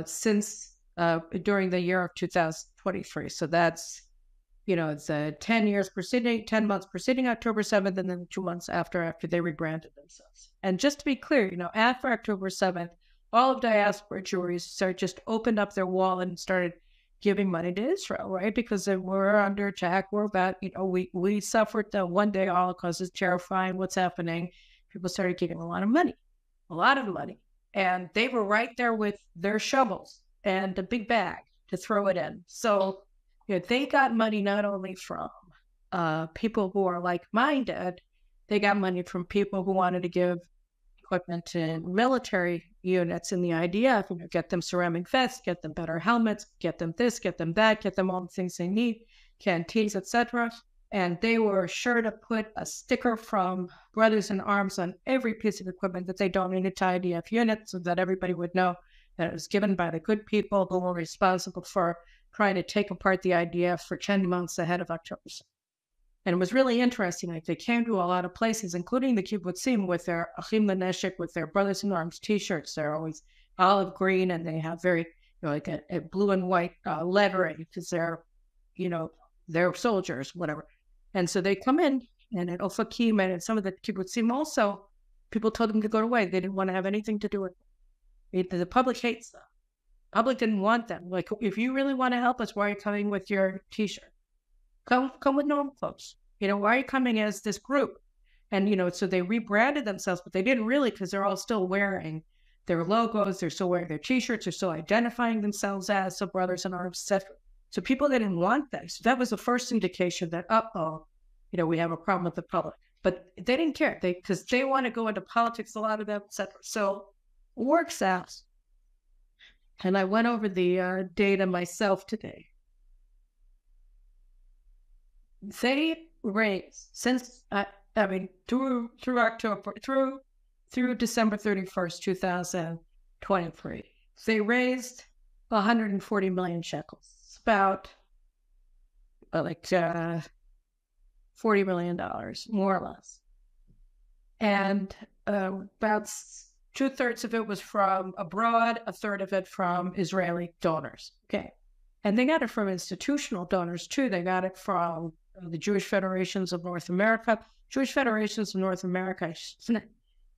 since during the year of 2023. So that's, the 10 months preceding October 7th, and then 2 months after they rebranded themselves. And just to be clear, after October 7th, all of diaspora Jewries just opened up their wallet and started giving money to Israel, right? Because they were under attack. We're about, we suffered the one-day Holocaust. Is terrifying what's happening. People started giving a lot of money. And they were right there with their shovels and a big bag to throw it in. So they got money not only from people who are like-minded, they got money from people who wanted to give equipment to military units in the IDF, get them ceramic vests, get them better helmets, get them this, get them that, get them all the things they need, canteens, etc. And they were sure to put a sticker from Brothers in Arms on every piece of equipment that they donated to IDF units, so that everybody would know that it was given by the good people who were responsible for trying to take apart the IDF for 10 months ahead of October 7th. And it was really interesting. They came to a lot of places, including the kibbutzim, with their Achim Нэshek, with their Brothers in Arms T-shirts. They're always olive green, and they have very, like a blue and white lettering, because they're soldiers, whatever. And so they come in, and at Ofakim and at some of the kibbutzim also, people told them to go away. They didn't want to have anything to do with it. The public hates them. The public didn't want them. Like, if you really want to help us, why are you coming with your T-shirt? Come with normal clothes. Why are you coming as this group? And, so they rebranded themselves, but they didn't really, because they're all still wearing their logos. They're still wearing their T-shirts. They're still identifying themselves as the Brothers in Arms, etc. So people didn't want that. So that was the first indication that, we have a problem with the public. but they didn't care because they want to go into politics, a lot of them, etc. So it works out. And I went over the data myself today. They raised since through October through December 31st, 2023. They raised 140 million shekels. It's about $40 million, more or less. And about 2/3 of it was from abroad, 1/3 of it from Israeli donors. Okay. And they got it from institutional donors too. They got it from the Jewish Federations of North America. Jewish Federations of North America, I should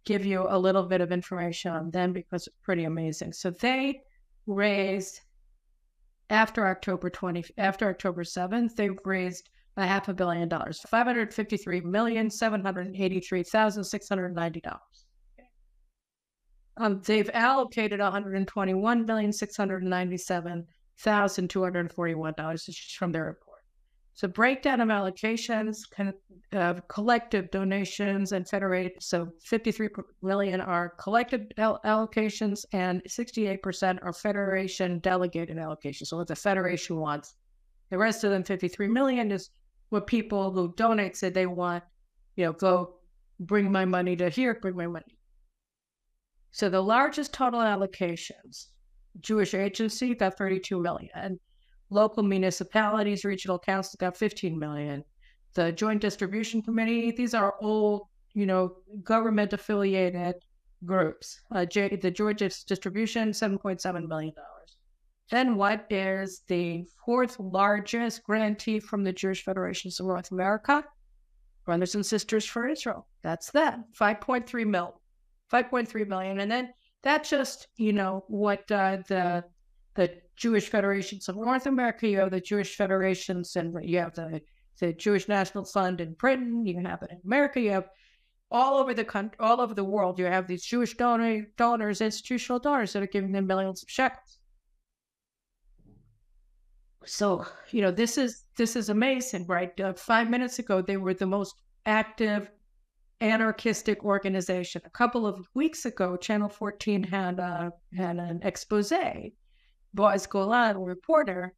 give you a little bit of information on them because it's pretty amazing. So they raised, after October 7th, they raised $500 million, $553,783,690. They've allocated $121,697,241. This is from their report. So breakdown of allocations, collective donations and federated. So 53 million are collective allocations and 68% are federation delegated allocations. So what the federation wants. The rest of them, 53 million, is what people who donate said they want, go bring my money to here, bring my money. So the largest total allocations, Jewish Agency got 32 million. Local municipalities, regional councils got 15 million. The Joint Distribution Committee, these are old, government affiliated groups. The Georgia Distribution, $7.7 million. Then what is the fourth largest grantee from the Jewish Federations of North America? Brothers and Sisters for Israel. That's that, 5.3 million. And then that's just, what the Jewish Federations of North America, you have the Jewish Federations, and you have the Jewish National Fund in Britain, you have it in America, you have all over the country, all over the world, you have these Jewish donors, institutional donors that are giving them millions of shekels. So, this is amazing, right? 5 minutes ago, they were the most active anarchistic organization. A couple of weeks ago, Channel 14 had an expose. Boaz Golan, a reporter,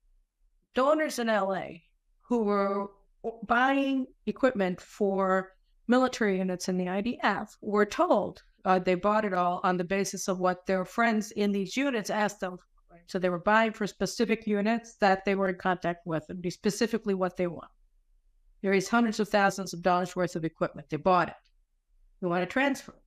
donors in LA who were buying equipment for military units in the IDF were told they bought it all on the basis of what their friends in these units asked them. So they were buying for specific units that they were in contact with and be specifically what they want. There is hundreds of thousands of dollars worth of equipment. They bought it. They want to transfer it.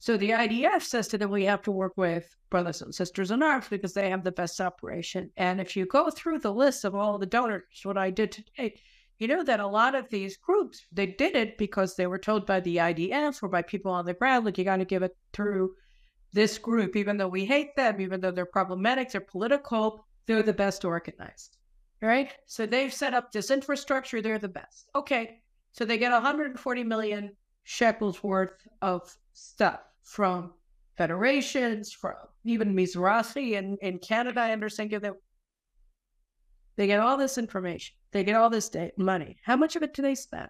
So the IDF says to them, we have to work with Brothers and Sisters in Arms because they have the best operation. And if you go through the list of all the donors, what I did today, you know that a lot of these groups, they did it because they were told by the IDF or by people on the ground, like, you got to give it through this group, even though we hate them, even though they're problematic, they're political, they're the best organized, right? So they've set up this infrastructure, they're the best. Okay, so they get 140 million shekels worth of stuff from federations, from even Mizrahi in Canada, I understand. They get all this information. They get all this money. How much of it do they spend?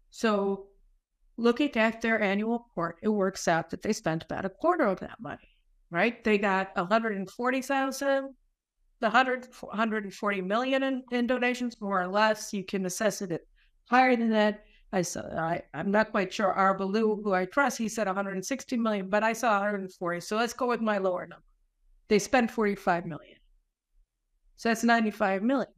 So looking at their annual report, it works out that they spent about a quarter of that money, right? They got 140 million in donations, more or less. You can assess it higher than that. I'm not quite sure. Arbalu, who I trust, he said 160 million, but I saw 140. So let's go with my lower number. They spent 45 million. So that's 95 million.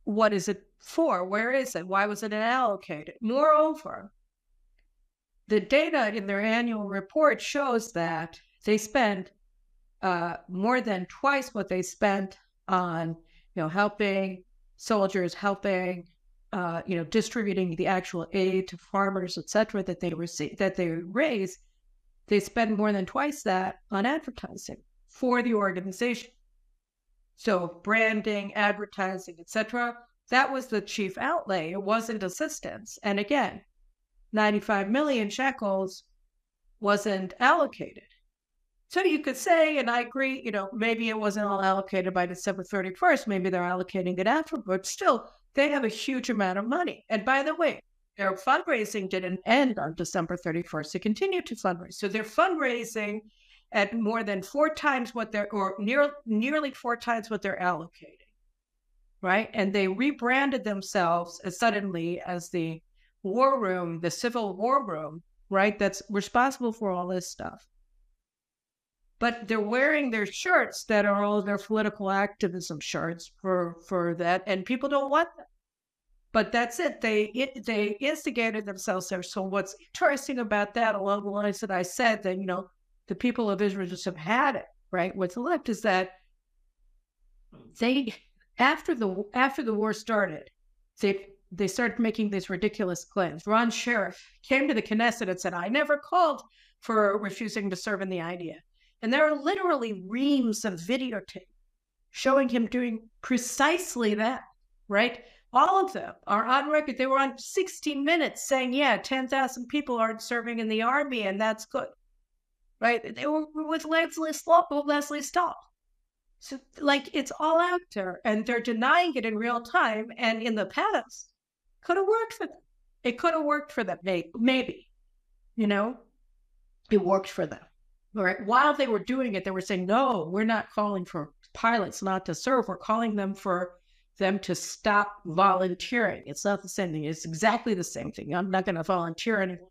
What is it for? Where is it? Why was it allocated? Moreover, the data in their annual report shows that they spent more than twice what they spent on, helping soldiers, helping, distributing the actual aid to farmers, etc., that they raise. They spend more than twice that on advertising for the organization. So branding, advertising, etc., that was the chief outlay. It wasn't assistance. And again, 95 million shekels wasn't allocated. So you could say, and I agree, maybe it wasn't all allocated by December 31st. Maybe they're allocating it after, but still, they have a huge amount of money. And by the way, their fundraising didn't end on December 31st. They continued to fundraise. So they're fundraising at more than 4 times what they're, or nearly 4 times what they're allocating, right? And they rebranded themselves suddenly as the war room, the civil war room, right? That's responsible for all this stuff. But they're wearing their shirts that are all their political activism shirts for that, and people don't want them. But that's it. They instigated themselves there. So what's interesting about that, along the lines that I said, that, you know, the people of Israel just have had it, right? What's left is that they, after the war started, they started making these ridiculous claims. Ron Sheriff came to the Knesset and said, I never called for refusing to serve in the IDF. And there are literally reams of videotape showing him doing precisely that, right? All of them are on record. They were on 60 Minutes saying, yeah, 10,000 people aren't serving in the army, and that's good, right? They were with Leslie Stahl. So, like, it's all out there, and they're denying it in real time. And in the past, could have worked for them. It could have worked for them, maybe, you know, it worked for them. All right. While they were doing it, they were saying, no, we're not calling for pilots not to serve. We're calling them for them to stop volunteering. It's not the same thing. It's exactly the same thing. I'm not going to volunteer anymore.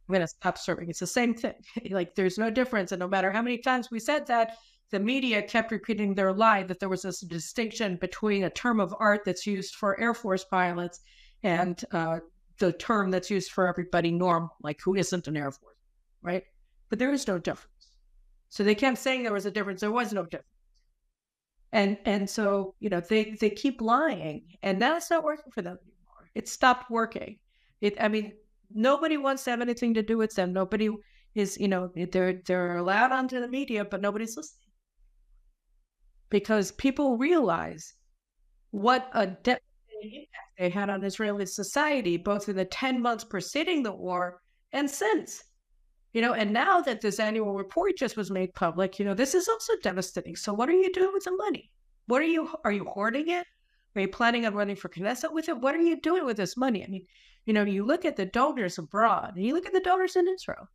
I'm going to stop serving. It's the same thing. Like, there's no difference. And no matter how many times we said that, the media kept repeating their lie that there was this distinction between a term of art that's used for Air Force pilots and the term that's used for everybody normal, like who isn't an Air Force, right? But there is no difference. So they kept saying there was a difference. There was no difference. And so, you know, they keep lying, and now it's not working for them anymore. It stopped working. I mean, nobody wants to have anything to do with them. Nobody is, you know, they're allowed onto the media, but nobody's listening. Because people realize what a devastating impact they had on Israeli society, both in the 10 months preceding the war and since. You know, and now that this annual report just was made public, you know, this is also devastating. So what are you doing with the money? Are you hoarding it? Are you planning on running for Knesset with it? What are you doing with this money? I mean, you know, you look at the donors abroad and you look at the donors in Israel.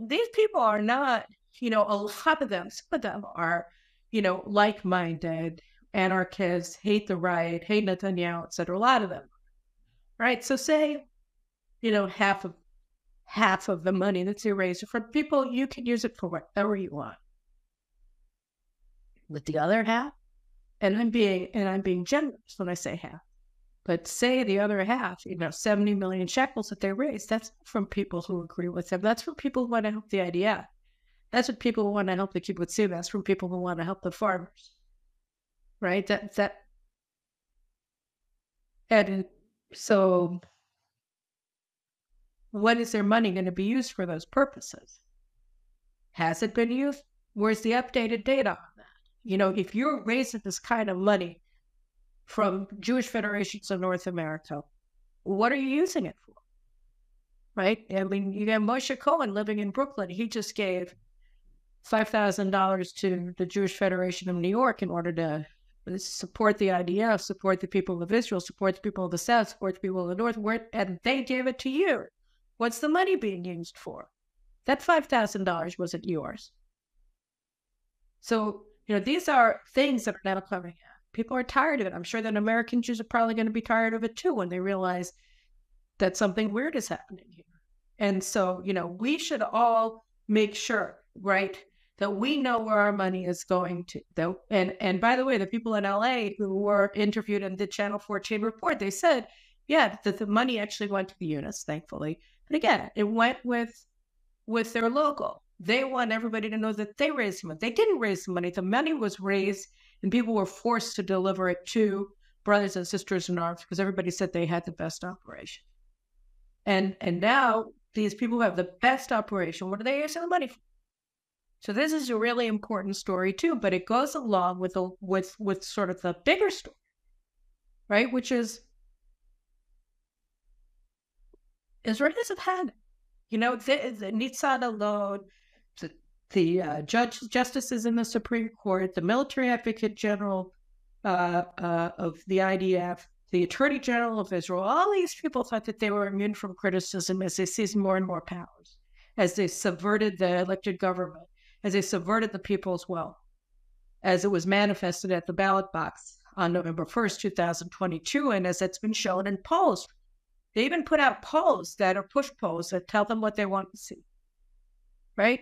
These people are not, you know, a lot of them, some of them are, you know, like-minded, anarchists, hate the right, hate Netanyahu, etc. A lot of them, right? So say, you know, half of the money that's erased from people, you can use it for whatever you want. With the other half, and I'm being generous when I say half, but say the other half, you know, 70 million shekels that they raised, that's from people who agree with them. That's from people who want to help the IDF. That's what people who want to help the kibbutzim. That's from people who want to help the farmers, right? And so, what is their money going to be used for those purposes? Has it been used? Where's the updated data on that? You know, if you're raising this kind of money from Jewish federations of North America, what are you using it for? Right? I mean, you got Moshe Cohen living in Brooklyn. He just gave $5,000 to the Jewish Federation of New York in order to support the IDF, support the people of Israel, support the people of the South, support the people of the North, and they gave it to you. What's the money being used for? That $5,000 wasn't yours. So, you know, these are things that are now coming out. People are tired of it. I'm sure that American Jews are probably going to be tired of it too when they realize that something weird is happening here. And so, you know, we should all make sure, right, that we know where our money is going to. And by the way, the people in LA who were interviewed in the Channel 14 report, they said, yeah, that the money actually went to the units, thankfully. But again, it went with their logo. They want everybody to know that they raised money. They didn't raise the money. The money was raised, and people were forced to deliver it to brothers and sisters in arms because everybody said they had the best operation. And now these people who have the best operation, what are they using the money for? So this is a really important story too, but it goes along with sort of the bigger story, right? Which is Israelis have had, you know, the Nitzan alone, the justices in the Supreme Court, the military advocate general, of the IDF, the Attorney General of Israel, all these people thought that they were immune from criticism as they seized more and more powers, as they subverted the elected government, as they subverted the people's will, as it was manifested at the ballot box on November 1st, 2022, and as it's been shown in polls. They even put out polls that are push polls that tell them what they want to see, right?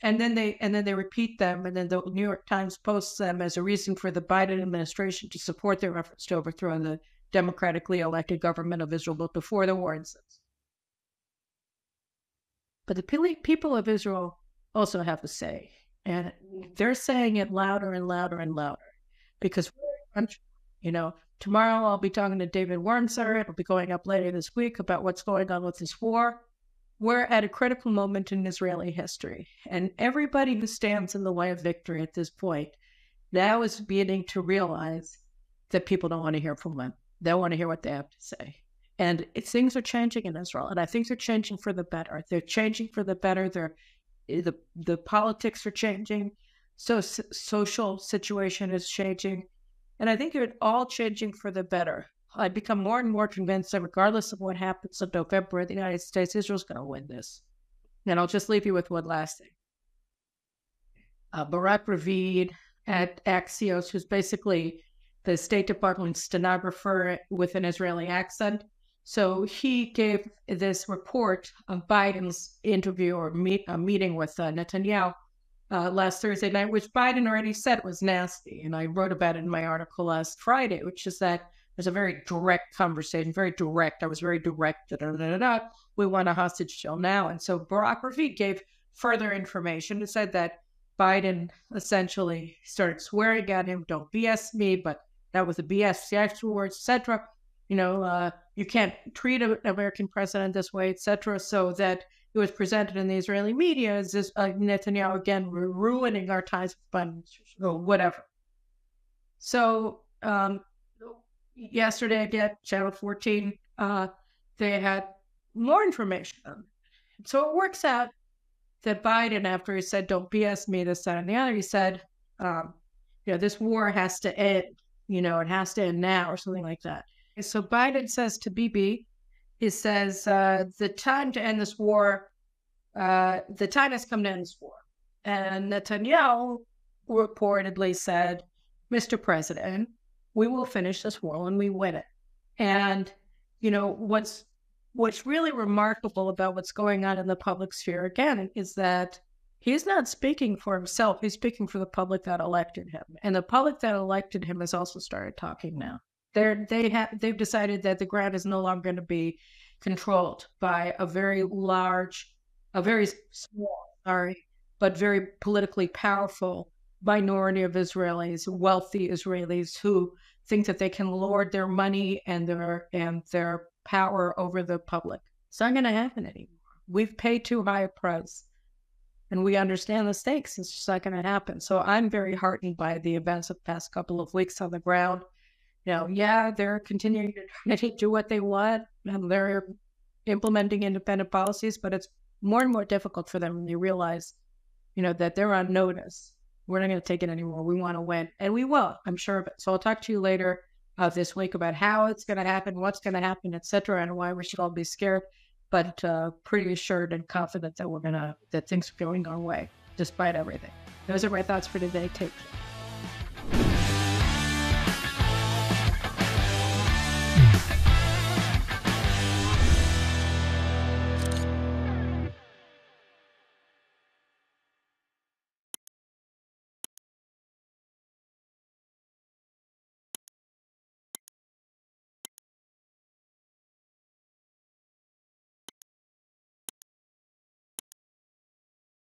And then they repeat them, and then the New York Times posts them as a reason for the Biden administration to support their efforts to overthrow the democratically elected government of Israel before the war ends. But the people of Israel also have a say, and they're saying it louder and louder and louder, because, you know, tomorrow I'll be talking to David Wormser. It'll be going up later this week about what's going on with this war. We're at a critical moment in Israeli history, and everybody who stands in the way of victory at this point now is beginning to realize that people don't want to hear from them. They want to hear what they have to say. And things are changing in Israel, and I think they're changing for the better. They're changing for the better. The politics are changing. So social situation is changing. And I think it's all changing for the better. I become more and more convinced that regardless of what happens in November in the United States, Israel's going to win this. And I'll just leave you with one last thing. Barak Ravid at Axios, who's basically the State Department stenographer with an Israeli accent. So he gave this report of Biden's interview or meeting with Netanyahu last Thursday night, which Biden already said was nasty. And I wrote about it in my article last Friday, which is that there's a very direct conversation, very direct. I was very direct. We want a hostage till now. And so Barak Ravid gave further information. It said that Biden essentially started swearing at him, don't BS me, but that was a BS, the actual words, etc. You can't treat an American president this way, etc. So that it was presented in the Israeli media as this Netanyahu, again, ruining our ties with Biden, or whatever. So yesterday, again, Channel 14, they had more information. So it works out that Biden, after he said, don't BS me, this, that, and the other, he said, this war has to end. It has to end now, or something like that. So Biden says to Bibi, he says, the time to end this war, the time has come to end this war. And Netanyahu reportedly said, Mr. President, we will finish this war when we win it. And, what's really remarkable about what's going on in the public sphere, again, is that he's not speaking for himself. He's speaking for the public that elected him. And the public that elected him has also started talking now. They've decided that the ground is no longer going to be controlled by a very small, but very politically powerful minority of Israelis, wealthy Israelis who think that they can lord their money and their power over the public. It's not going to happen anymore. We've paid too high a price, and we understand the stakes. It's just not going to happen. So I'm very heartened by the events of the past couple of weeks on the ground. They're continuing to do what they want, and they're implementing independent policies, but it's more and more difficult for them when they realize, that they're on notice. We're not going to take it anymore. We want to win, and we will, I'm sure of it. So I'll talk to you later this week about how it's going to happen, what's going to happen, etc., and why we should all be scared, but pretty assured and confident that that things are going our way, despite everything. Those are my thoughts for today. Take care.